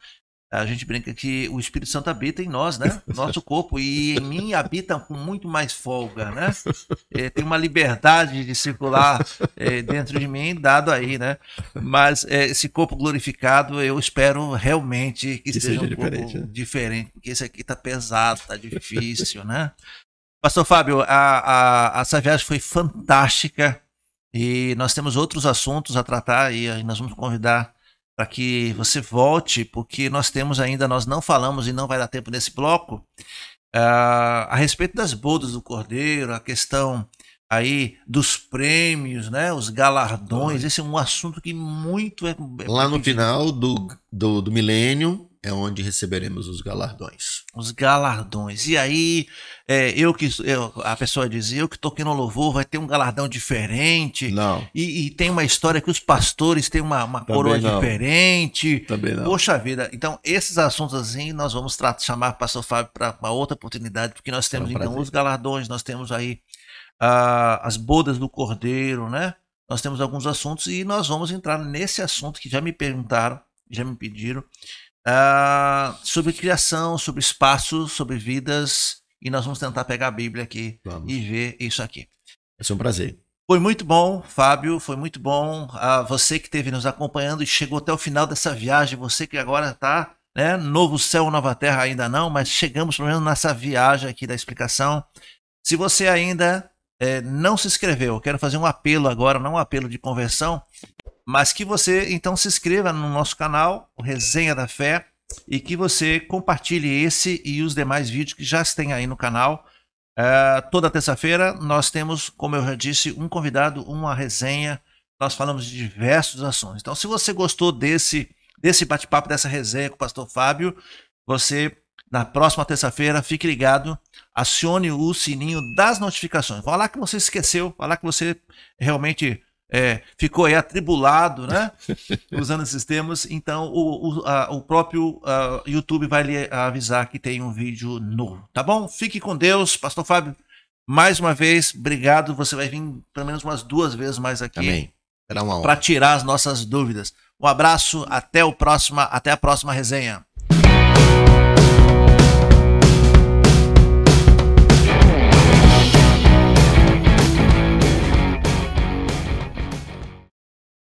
A gente brinca que o Espírito Santo habita em nós, né? Nosso corpo, e em mim habita com muito mais folga, né? Tem uma liberdade de circular dentro de mim, dado aí, né? Mas esse corpo glorificado, eu espero realmente que seja um pouco diferente, porque esse aqui tá pesado, tá difícil, né? Pastor Fábio, essa viagem foi fantástica e nós temos outros assuntos a tratar e nós vamos convidar para que você volte, porque nós não falamos e não vai dar tempo nesse bloco, a respeito das bodas do Cordeiro, a questão aí dos prêmios, né, os galardões. Esse é um assunto que muito lá no final do milênio é onde receberemos os galardões. Os galardões. E aí, a pessoa dizia, eu que toquei no louvor, vai ter um galardão diferente. Não. E tem uma história que os pastores têm uma coroa diferente. Também não. Poxa vida. Então, esses assuntos assim, nós vamos chamar o pastor Fábio para uma outra oportunidade, porque nós temos então os galardões, nós temos aí as bodas do Cordeiro, né? Nós temos alguns assuntos e nós vamos entrar nesse assunto que já me perguntaram, já me pediram, sobre criação, sobre espaços, sobre vidas, e nós vamos tentar pegar a Bíblia aqui e ver isso aqui. Vai ser um prazer. Foi muito bom, Fábio, foi muito bom. Você que esteve nos acompanhando e chegou até o final dessa viagem, você que agora está, né, novo céu, nova terra ainda não, mas chegamos pelo menos nessa viagem aqui da explicação. Se você ainda não se inscreveu, eu quero fazer um apelo agora, não um apelo de conversão, mas que você então se inscreva no nosso canal, o Resenha da Fé, e que você compartilhe esse e os demais vídeos que já tem aí no canal. Toda terça-feira nós temos, como eu já disse, um convidado, uma resenha. Nós falamos de diversos assuntos. Então, se você gostou desse bate-papo, dessa resenha com o pastor Fábio, você, na próxima terça-feira, fique ligado, acione o sininho das notificações. Vai lá que você esqueceu, vai lá que você realmente ficou aí atribulado, né? Usando esses termos. Então o próprio YouTube vai lhe avisar que tem um vídeo novo, tá bom? Fique com Deus, pastor Fábio, mais uma vez, obrigado. Você vai vir pelo menos umas 2 vezes mais aqui para tirar as nossas dúvidas. Um abraço, até a próxima resenha.